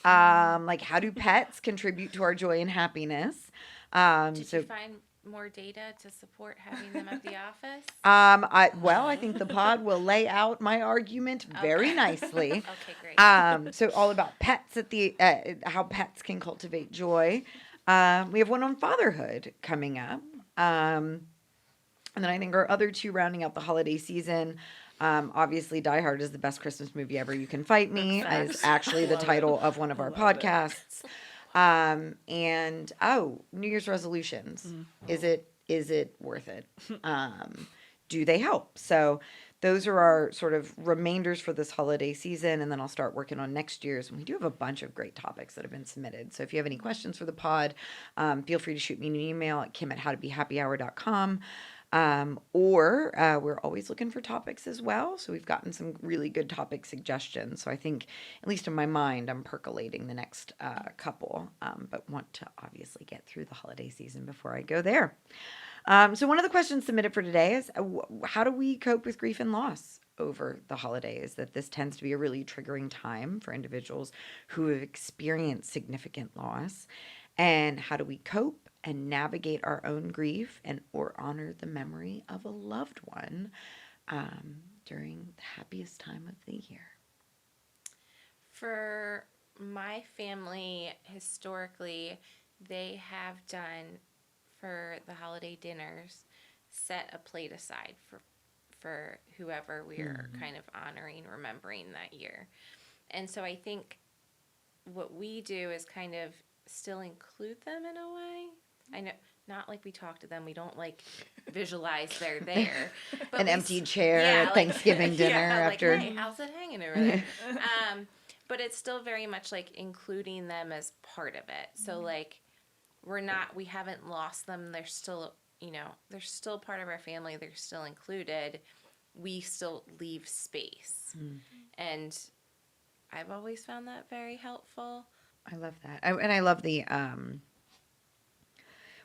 Like how do pets contribute to our joy and happiness?
Did you find more data to support having them at the office?
I think the pod will lay out my argument very nicely.
Okay, great.
So all about pets how pets can cultivate joy. We have one on fatherhood coming up. And then I think our other two rounding out the holiday season. Obviously, Die Hard is the best Christmas movie ever. You Can Fight Me is actually the title of one of our podcasts. And New Year's resolutions. Is it worth it? Do they help? So those are our sort of remainders for this holiday season, and then I'll start working on next year's. And we do have a bunch of great topics that have been submitted. So if you have any questions for the pod, feel free to shoot me an email at kim@howtobehappyhour.com. Or we're always looking for topics as well. So we've gotten some really good topic suggestions. So I think, at least in my mind, I'm percolating the next couple, but want to obviously get through the holiday season before I go there. So one of the questions submitted for today is, how do we cope with grief and loss over the holidays? That this tends to be a really triggering time for individuals who have experienced significant loss. And how do we cope and navigate our own grief and or honor the memory of a loved one during the happiest time of the year?
For my family, historically, they have done for the holiday dinners, set a plate aside for whoever we are kind of honoring, remembering that year. And so I think what we do is kind of still include them in a way. I know, not like we talk to them. We don't like visualize they're there. But
An
we
empty chair at
like-
Thanksgiving dinner after.
Like, hey, how's it hanging over there? But it's still very much like including them as part of it. So like, we haven't lost them. They're still, they're still part of our family. They're still included. We still leave space. And I've always found that very helpful.
I love that. And I love the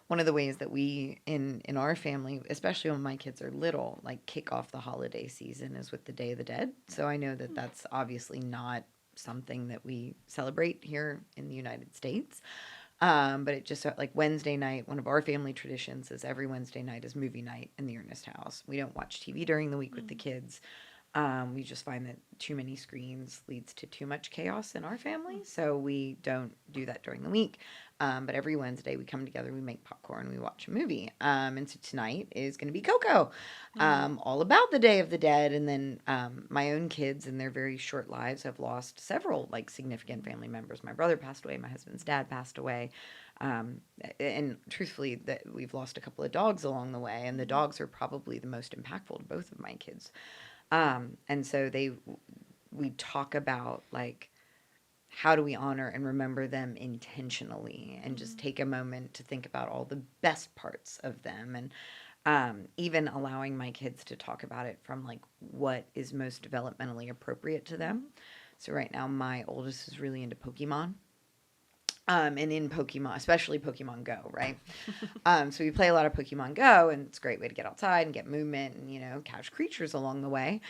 one of the ways that we in our family, especially when my kids are little, like kick off the holiday season is with the Day of the Dead. So I know that that's obviously not something that we celebrate here in the United States. But it just like Wednesday night, one of our family traditions is every Wednesday night is movie night in the Ernest house. We don't watch TV during the week with the kids. We just find that too many screens leads to too much chaos in our family. So we don't do that during the week. But every Wednesday we come together, we make popcorn, we watch a movie. And so tonight is going to be Coco, all about the Day of the Dead. And then my own kids in their very short lives have lost several like significant family members. My brother passed away. My husband's dad passed away. And truthfully, that we've lost a couple of dogs along the way. And the dogs are probably the most impactful to both of my kids. And so we talk about like, how do we honor and remember them intentionally and just take a moment to think about all the best parts of them, and even allowing my kids to talk about it from like what is most developmentally appropriate to them. So right now my oldest is really into Pokemon. And in Pokemon, especially Pokemon Go, right? So we play a lot of Pokemon Go, and it's a great way to get outside and get movement and, catch creatures along the way.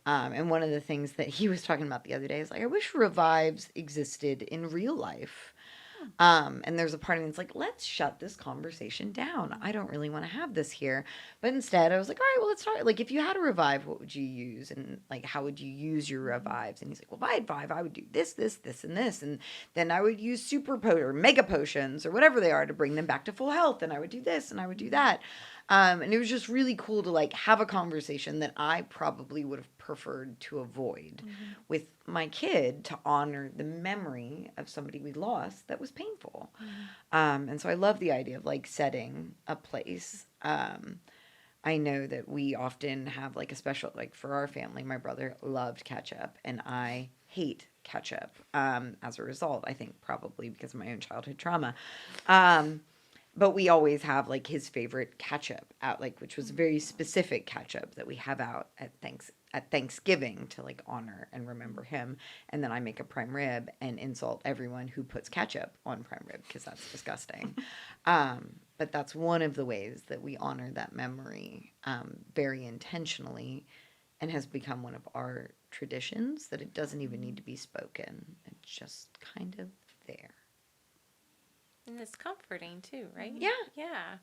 And one of the things that he was talking about the other day is like, I wish revives existed in real life. And there's a part of me that's like, let's shut this conversation down. I don't really want to have this here. But instead, I was like, all right, well, let's talk. Like, if you had a revive, what would you use? And like, how would you use your revives? And he's like, well, if I had five, I would do this, this, this, and this. And then I would use or mega potions or whatever they are to bring them back to full health. And I would do this and I would do that. And it was just really cool to like have a conversation that I probably would have preferred to avoid with my kid, to honor the memory of somebody we lost that was painful. And so I love the idea of like setting a place. I know that we often have like a special, like for our family, my brother loved ketchup and I hate ketchup. As a result, I think probably because of my own childhood trauma. But we always have like his favorite ketchup out, like, which was very specific ketchup that we have out at Thanksgiving to like honor and remember him. And then I make a prime rib and insult everyone who puts ketchup on prime rib because that's disgusting. But that's one of the ways that we honor that memory very intentionally, and has become one of our traditions, that it doesn't even need to be spoken. It's just kind of there.
And it's comforting too, right?
Yeah.
Yeah.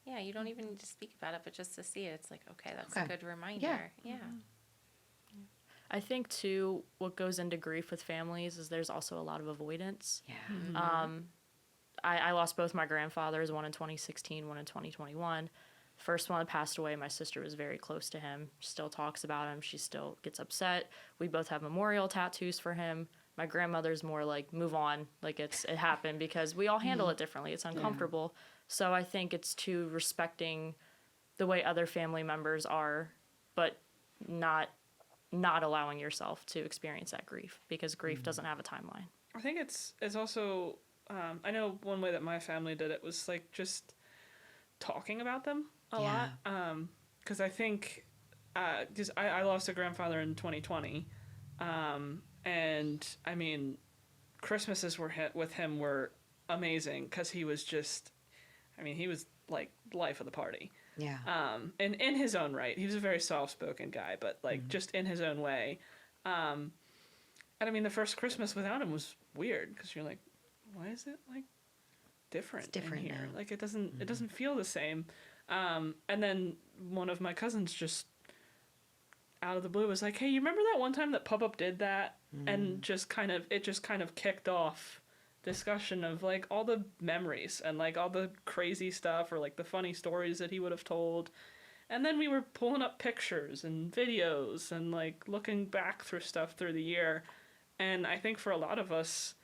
Yeah, you don't even need to speak about it, but just to see it, it's like, okay, that's
Okay.
a good reminder. Yeah.
I think too, what goes into grief with families is there's also a lot of avoidance.
Yeah.
I lost both my grandfathers, one in 2016, one in 2021. First one passed away. My sister was very close to him. Still talks about him. She still gets upset. We both have memorial tattoos for him. My grandmother's more like, move on, like it happened, because we all handle it differently. It's uncomfortable. So I think it's too respecting the way other family members are, but not allowing yourself to experience that grief, because grief doesn't have a timeline.
I think it's also, I know one way that my family did it was like just talking about them. a lot. Because I think, just I lost a grandfather in 2020, and I mean, Christmases with him were amazing because he was just, I mean, he was like life of the party.
Yeah.
And in his own right, he was a very soft-spoken guy, but like just in his own way. And I mean, the first Christmas without him was weird because you're like, why is it like different,
It's different
in here?
now.
Like it doesn't feel the same. And then one of my cousins just out of the blue was like, hey, you remember that one time that Pub Up did that? And just kind of kicked off discussion of like all the memories and like all the crazy stuff or like the funny stories that he would have told. And then we were pulling up pictures and videos and like looking back through stuff through the year. And I think for a lot of us,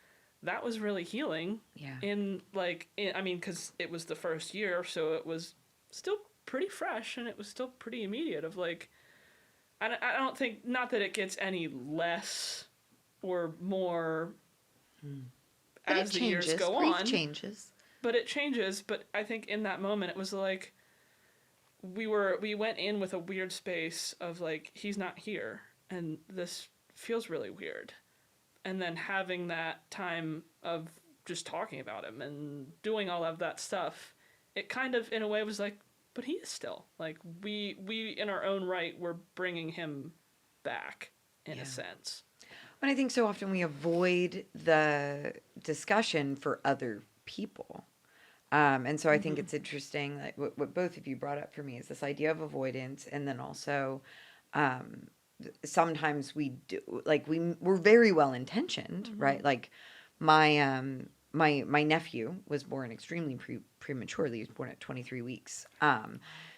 that was really healing.
Yeah.
I mean, because it was the first year, so it was still pretty fresh and it was still pretty immediate of like, I don't think, not that it gets any less or more
But
as
it
the
changes.
years go
Grief
on.
changes.
But it changes. But I think in that moment, it was like, we went in with a weird space of like, he's not here and this feels really weird. And then having that time of just talking about him and doing all of that stuff, it kind of in a way was like, but he is still like, we in our own right, we're bringing him back in a sense.
But I think so often we avoid the discussion for other people. And so I think it's interesting that what both of you brought up for me is this idea of avoidance, and then also sometimes we do, like we're very well intentioned, right? Like my nephew was born extremely prematurely. He was born at 23 weeks.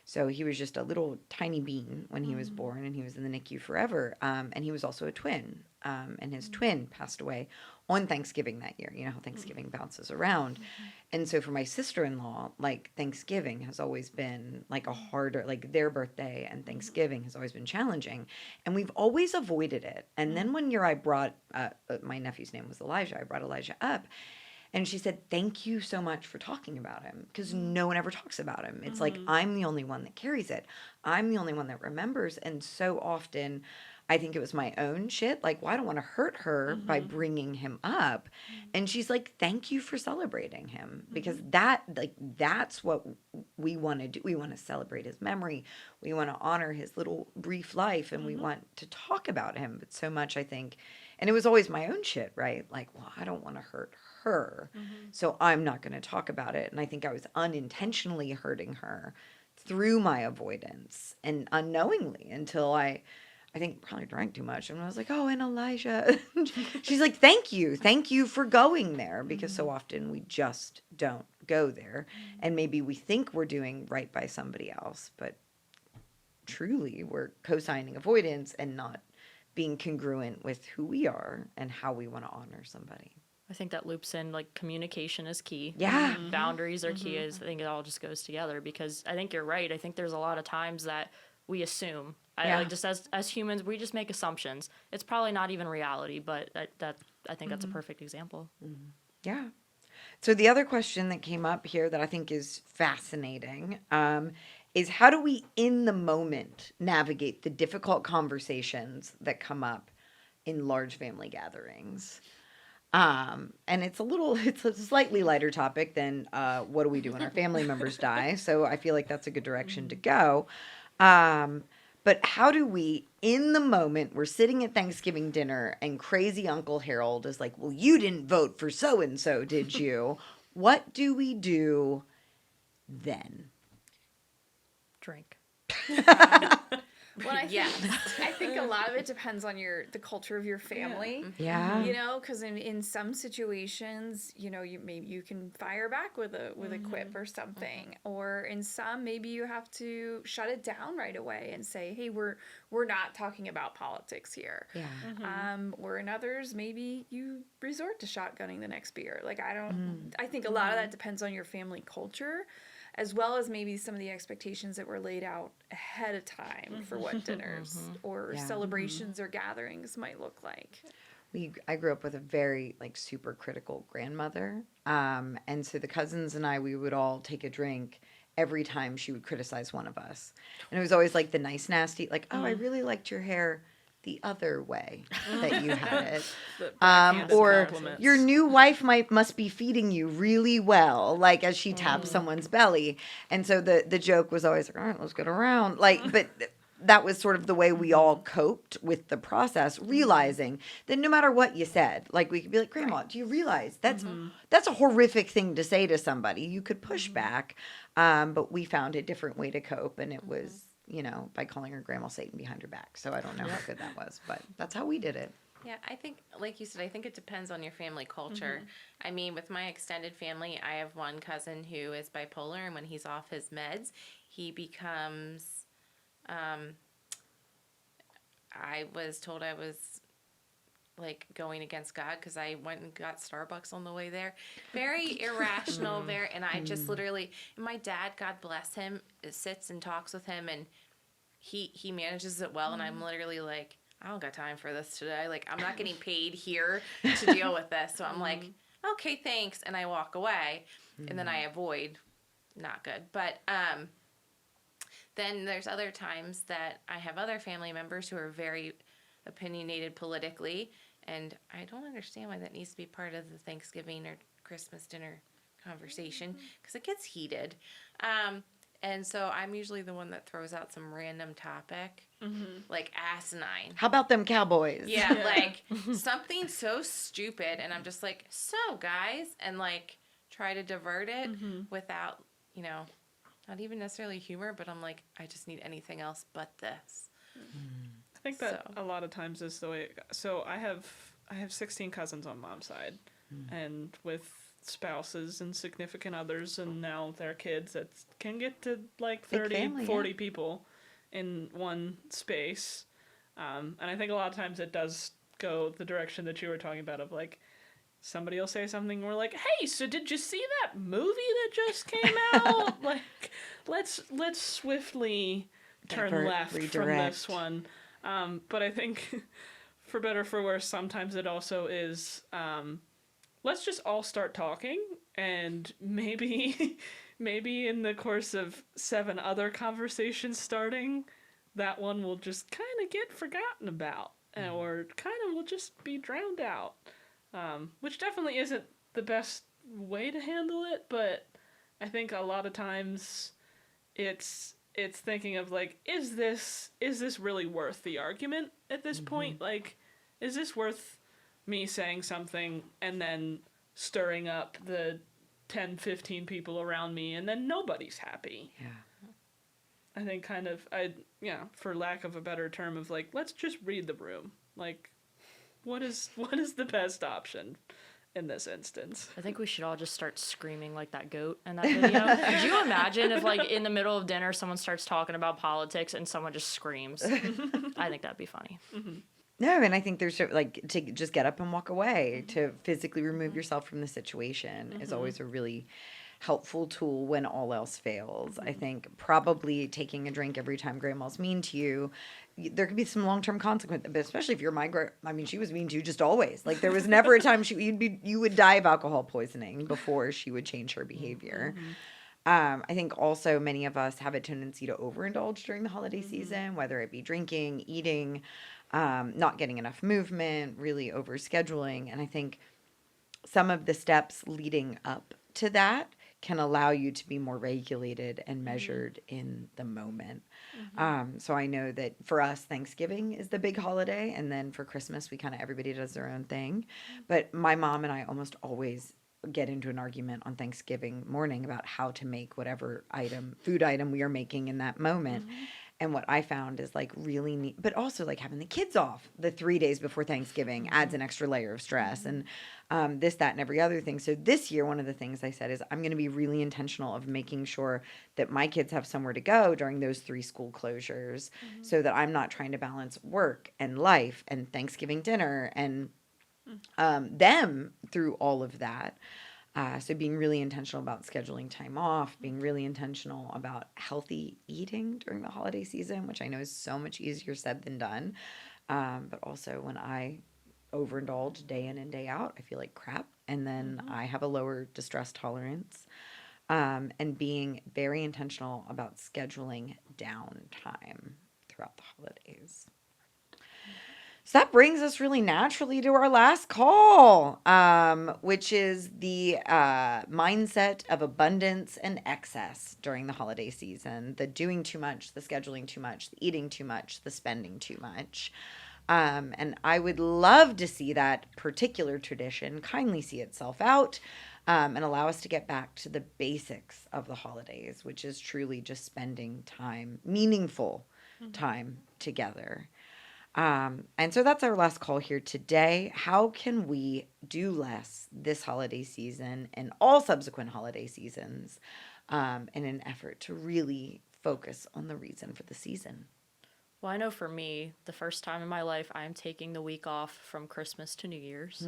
So he was just a little tiny bean when he was born, and he was in the NICU forever. And he was also a twin. And his twin passed away on Thanksgiving that year. You know how Thanksgiving bounces around. And so for my sister-in-law, like Thanksgiving has always been like a harder, like their birthday and Thanksgiving has always been challenging. And we've always avoided it. And then one year I brought, my nephew's name was Elijah. I brought Elijah up. And she said, thank you so much for talking about him, because no one ever talks about him. It's like, I'm the only one that carries it. I'm the only one that remembers. And so often, I think it was my own shit. Like, well, I don't want to hurt her by bringing him up. And she's like, thank you for celebrating him, because that's what we want to do. We want to celebrate his memory. We want to honor his little brief life, and we want to talk about him. But so much, I think, and it was always my own shit, right? Like, well, I don't want to hurt her, so I'm not going to talk about it. And I think I was unintentionally hurting her through my avoidance and unknowingly, until I think probably drank too much. And I was like, oh, and Elijah. She's like, thank you for going there, because so often we just don't go there. And maybe we think we're doing right by somebody else, but truly we're co-signing avoidance and not being congruent with who we are and how we want to honor somebody.
I think that loops in like communication is key.
Yeah.
Boundaries are key. I think it all just goes together, because I think you're right. I think there's a lot of times that we assume.
Yeah.
Like just as humans, we just make assumptions. It's probably not even reality, but that I think that's a perfect example.
Yeah. So the other question that came up here that I think is fascinating is, how do we in the moment navigate the difficult conversations that come up in large family gatherings? And it's a slightly lighter topic than what do we do when our family members die. So I feel like that's a good direction to go. But how do we, in the moment, we're sitting at Thanksgiving dinner and crazy Uncle Harold is like, well, you didn't vote for so-and-so, did you? What do we do then?
Drink.
Well, I think,
Yes.
I think a lot of it depends on the culture of your family.
Yeah.
You know, because in some situations, you know, you can fire back with a quip or something, or in some maybe you have to shut it down right away and say, hey, we're not talking about politics here.
Yeah.
Or in others, maybe you resort to shotgunning the next beer. Like I think a lot of that depends on your family culture, as well as maybe some of the expectations that were laid out ahead of time for what dinners or celebrations or gatherings might look like.
I grew up with a very super critical grandmother. And so the cousins and I, we would all take a drink every time she would criticize one of us. And it was always like the nice, nasty, like, oh, I really liked your hair the other way that you had it.
The backhanded
Or
compliments.
your new wife must be feeding you really well, like as she taps someone's belly. And so the joke was always like, all right, let's get around. Like, but that was sort of the way we all coped with the process, realizing that no matter what you said, like we could be like, Grandma, do you realize that's a horrific thing to say to somebody? You could push back, but we found a different way to cope, and it was, you know, by calling her Grandma Satan behind her back. So I don't know how good that was, but that's how we did it.
Yeah, I think, like you said, I think it depends on your family culture. I mean, with my extended family, I have one cousin who is bipolar, and when he's off his meds, he becomes. I was told I was like going against God because I went and got Starbucks on the way there. Very irrational, and I just literally. And my dad, God bless him, sits and talks with him, and he manages it well, and I'm literally like, I don't got time for this today. Like, I'm not getting paid here to deal with this. So I'm like, okay, thanks. And I walk away, and then I avoid. Not good. But then there's other times that I have other family members who are very opinionated politically, and I don't understand why that needs to be part of the Thanksgiving or Christmas dinner conversation, because it gets heated. And so I'm usually the one that throws out some random topic, like asinine.
How about them Cowboys?
Yeah, like something so stupid, and I'm just like, so guys, and like try to divert it without, you know, not even necessarily humor, but I'm like, I just need anything else but this.
I think that a lot of times is the way. So I have 16 cousins on mom's side, and with spouses and significant others, and now their kids, that can get to like 30,
family,
40 people in one space. And I think a lot of times it does go the direction that you were talking about of like, somebody will say something, and we're like, hey, so did you see that movie that just came out? Like, let's swiftly turn
Divert,
left from
redirect.
this one. But I think, for better or for worse, sometimes it also is, let's just all start talking, and maybe in the course of 7 other conversations starting, that one will just kind of get forgotten about, or kind of will just be drowned out. Which definitely isn't the best way to handle it, but I think a lot of times it's thinking of like, is this really worth the argument at this point? Like, is this worth me saying something and then stirring up the 10, 15 people around me, and then nobody's happy?
Yeah.
I think kind of, for lack of a better term, of like, let's just read the room. Like, what is the best option in this instance?
I think we should all just start screaming like that goat in that video. Could you imagine if, like, in the middle of dinner, someone starts talking about politics and someone just screams? I think that'd be funny.
No, and I think there's like to just get up and walk away, to physically remove yourself from the situation is always a really helpful tool when all else fails. I think probably taking a drink every time grandma's mean to you, there could be some long-term consequences, but especially if you're I mean, she was mean to you just always. Like, there was never a time you would die of alcohol poisoning before she would change her behavior. I think also many of us have a tendency to overindulge during the holiday season, whether it be drinking, eating, not getting enough movement, really overscheduling. And I think some of the steps leading up to that can allow you to be more regulated and measured in the moment. So I know that for us, Thanksgiving is the big holiday, and then for Christmas, everybody does their own thing. But my mom and I almost always get into an argument on Thanksgiving morning about how to make whatever food item we are making in that moment. And what I found is like really neat, but also like having the kids off the 3 days before Thanksgiving adds an extra layer of stress, and this, that, and every other thing. So this year, one of the things I said is I'm going to be really intentional of making sure that my kids have somewhere to go during those 3 school closures, so that I'm not trying to balance work and life and Thanksgiving dinner and them through all of that. So being really intentional about scheduling time off, being really intentional about healthy eating during the holiday season, which I know is so much easier said than done. But also when I overindulge day in and day out, I feel like crap. And then I have a lower distress tolerance. and being very intentional about scheduling downtime throughout the holidays. So that brings us really naturally to our last call, which is the mindset of abundance and excess during the holiday season. The doing too much, the scheduling too much, the eating too much, the spending too much. And I would love to see that particular tradition kindly see itself out, and allow us to get back to the basics of the holidays, which is truly just spending time, meaningful time together. And so that's our last call here today. How can we do less this holiday season and all subsequent holiday seasons, in an effort to really focus on the reason for the season?
Well, I know for me, the first time in my life, I am taking the week off from Christmas to New Year's.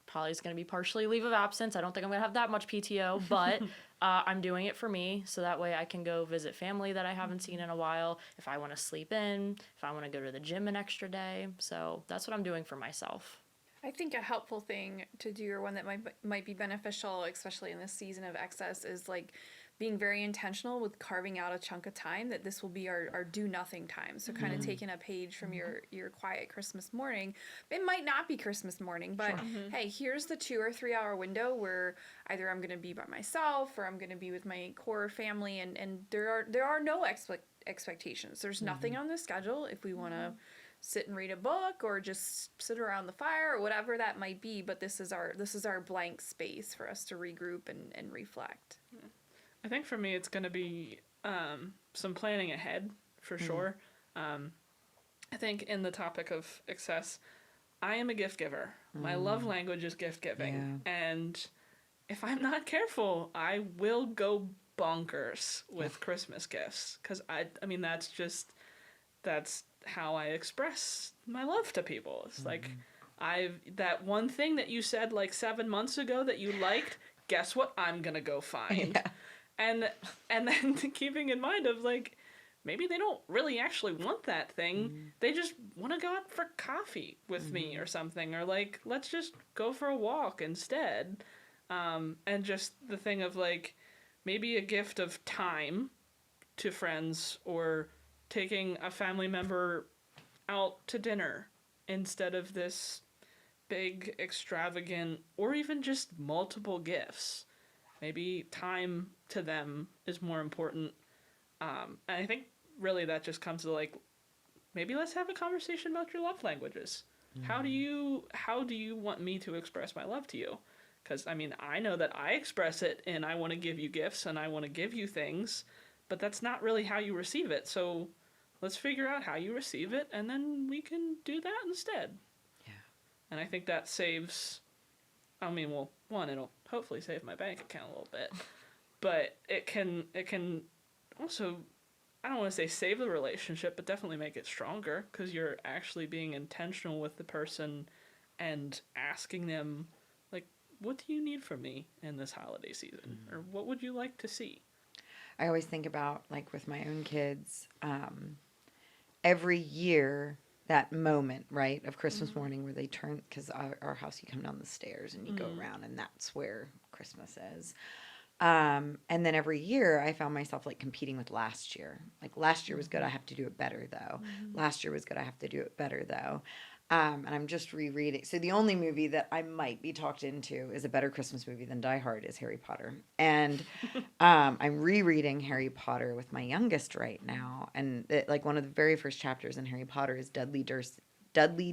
Probably is going to be partially leave of absence. I don't think I'm going to have that much PTO, but I'm doing it for me. So that way I can go visit family that I haven't seen in a while. If I want to sleep in, if I want to go to the gym an extra day. So that's what I'm doing for myself.
I think a helpful thing to do, or one that might be beneficial, especially in this season of excess, is like being very intentional with carving out a chunk of time that this will be our do nothing time. So kind of taking a page from your quiet Christmas morning. It might not be Christmas morning, but hey, here's the 2 or 3 hour window where either I'm going to be by myself or I'm going to be with my core family, and there are no expectations. There's nothing on the schedule. If we want to sit and read a book or just sit around the fire or whatever that might be, but this is our blank space for us to regroup and reflect.
I think for me, it's going to be some planning ahead, for sure. I think in the topic of excess, I am a gift giver. My love language is gift giving. Yeah. And if I'm not careful, I will go bonkers with Christmas gifts. Because, I mean, that's how I express my love to people. It's like, that one thing that you said like 7 months ago that you liked, guess what I'm going to go find. Yeah. And then keeping in mind of like, maybe they don't really actually want that thing. They just want to go out for coffee with me or something. Or like, let's just go for a walk instead. And just the thing of like, maybe a gift of time to friends, or taking a family member out to dinner instead of this big, extravagant, or even just multiple gifts. Maybe time to them is more important. And I think really that just comes to like, maybe let's have a conversation about your love languages. How do you want me to express my love to you? Because, I mean, I know that I express it and I want to give you gifts and I want to give you things, but that's not really how you receive it. So let's figure out how you receive it, and then we can do that instead. Yeah. And I think that saves, I mean, well, one, it'll hopefully save my bank account a little bit, but it can also, I don't want to say save the relationship, but definitely make it stronger, because you're actually being intentional with the person and asking them, like, what do you need from me in this holiday season? Or what would you like to see?
I always think about, like, with my own kids, every year, that moment, right, of Christmas morning where they turn, because our house, you come down the stairs and you go around, and that's where Christmas is. And then every year I found myself like competing with last year. Like, last year was good, I have to do it better though. Last year was good, I have to do it better though. And I'm just rereading. So the only movie that I might be talked into is a better Christmas movie than Die Hard is Harry Potter. And I'm rereading Harry Potter with my youngest right now. And like one of the very first chapters in Harry Potter is Dudley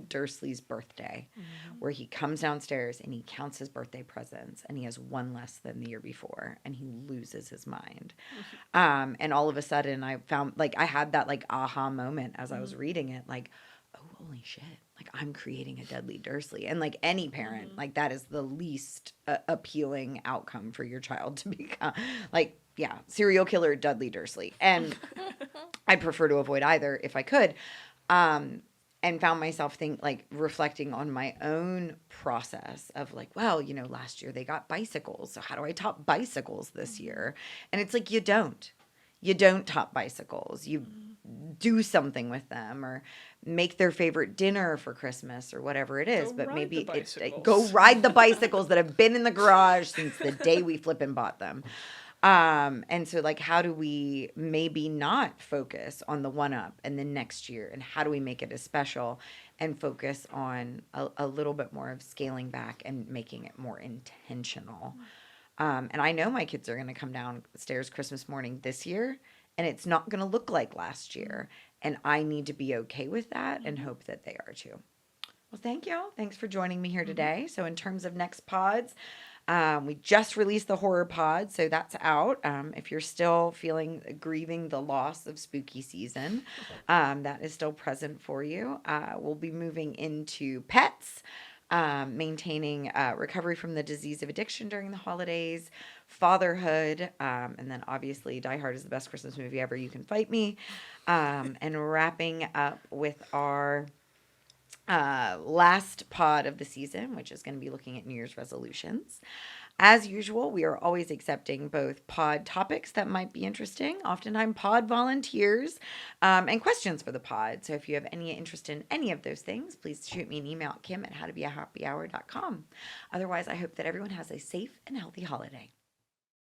Dursley's birthday, where he comes downstairs and he counts his birthday presents, and he has one less than the year before, and he loses his mind. And all of a sudden I found, like, I had that like aha moment as I was reading it, like, oh, holy shit. Like, I'm creating a Dudley Dursley. And like any parent, like, that is the least appealing outcome for your child to become. Like, yeah, serial killer Dudley Dursley. And I'd prefer to avoid either if I could. And found myself reflecting on my own process of like, well, you know, last year they got bicycles. So how do I top bicycles this year? And it's like, you don't top bicycles. You do something with them, or make their favorite dinner for Christmas or whatever it is. But maybe go ride the bicycles that have been in the garage since the day we flippin' bought them. And so, like, how do we maybe not focus on the one up and then next year? And how do we make it as special and focus on a little bit more of scaling back and making it more intentional? And I know my kids are going to come downstairs Christmas morning this year, and it's not going to look like last year. And I need to be okay with that and hope that they are too. Well, thank y'all. Thanks for joining me here today. So, in terms of next pods, we just released the horror pod, so that's out. If you're still grieving the loss of spooky season, that is still present for you. We'll be moving into pets, maintaining recovery from the disease of addiction during the holidays, fatherhood, and then obviously Die Hard is the best Christmas movie ever. You Can Fight Me, and wrapping up with our last pod of the season, which is going to be looking at New Year's resolutions. As usual, we are always accepting both pod topics that might be interesting, oftentimes pod volunteers, and questions for the pod. So if you have any interest in any of those things, please shoot me an email at kim@howtobeahappyhour.com. Otherwise, I hope that everyone has a safe and healthy holiday.